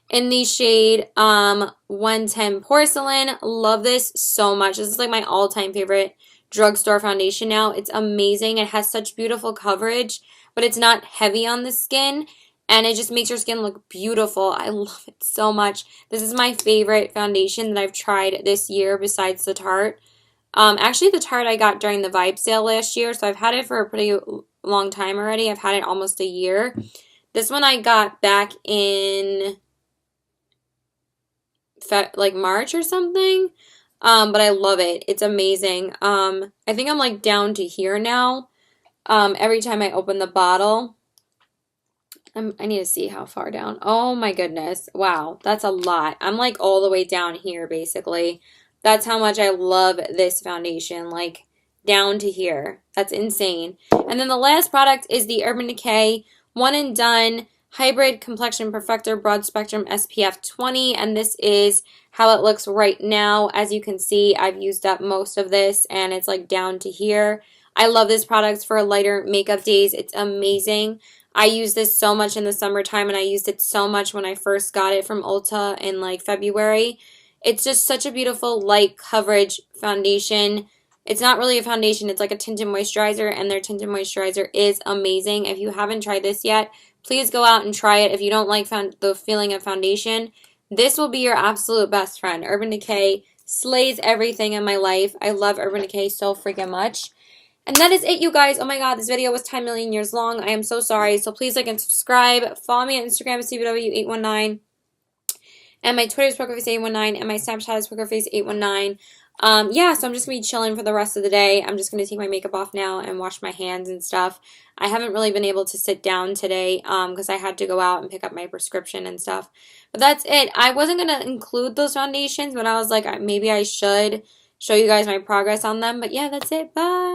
In the shade 110 Porcelain. Love this so much. This is like my all-time favorite drugstore foundation now. It's amazing. It has such beautiful coverage, but it's not heavy on the skin, and it just makes your skin look beautiful. I love it so much. This is my favorite foundation that I've tried this year besides the Tarte. Actually, the Tarte I got during the Vibe sale last year, so I've had it for a pretty long time already. I've had it almost a year. This one I got back in like March or something. But I love it. It's amazing. I think I'm like down to here now. Every time I open the bottle, I need to see how far down. Oh my goodness. Wow. That's a lot. I'm like all the way down here basically. That's how much I love this foundation. Like down to here. That's insane. And then the last product is the Urban Decay One and Done Hybrid Complexion Perfector Broad Spectrum SPF 20, and this is how it looks right now. As you can see, I've used up most of this, and it's like down to here. I love this product for lighter makeup days. It's amazing. I use this so much in the summertime, and I used it so much when I first got it from Ulta in like February. It's just such a beautiful light coverage foundation. It's not really a foundation, it's like a tinted moisturizer, and their tinted moisturizer is amazing. If you haven't tried this yet, please go out and try it. If you don't like the feeling of foundation, this will be your absolute best friend. Urban Decay slays everything in my life. I love Urban Decay so freaking much. And that is it, you guys. Oh my god, this video was 10 million years long. I am so sorry. So please like and subscribe. Follow me on Instagram at CBW819. And my Twitter is PokerFace819. And my Snapchat is PokerFace819. Yeah, so I'm just going to be chilling for the rest of the day. I'm just going to take my makeup off now and wash my hands and stuff. I haven't really been able to sit down today because I had to go out and pick up my prescription and stuff. But that's it. I wasn't going to include those foundations, but I was like, maybe I should show you guys my progress on them. But yeah, that's it. Bye.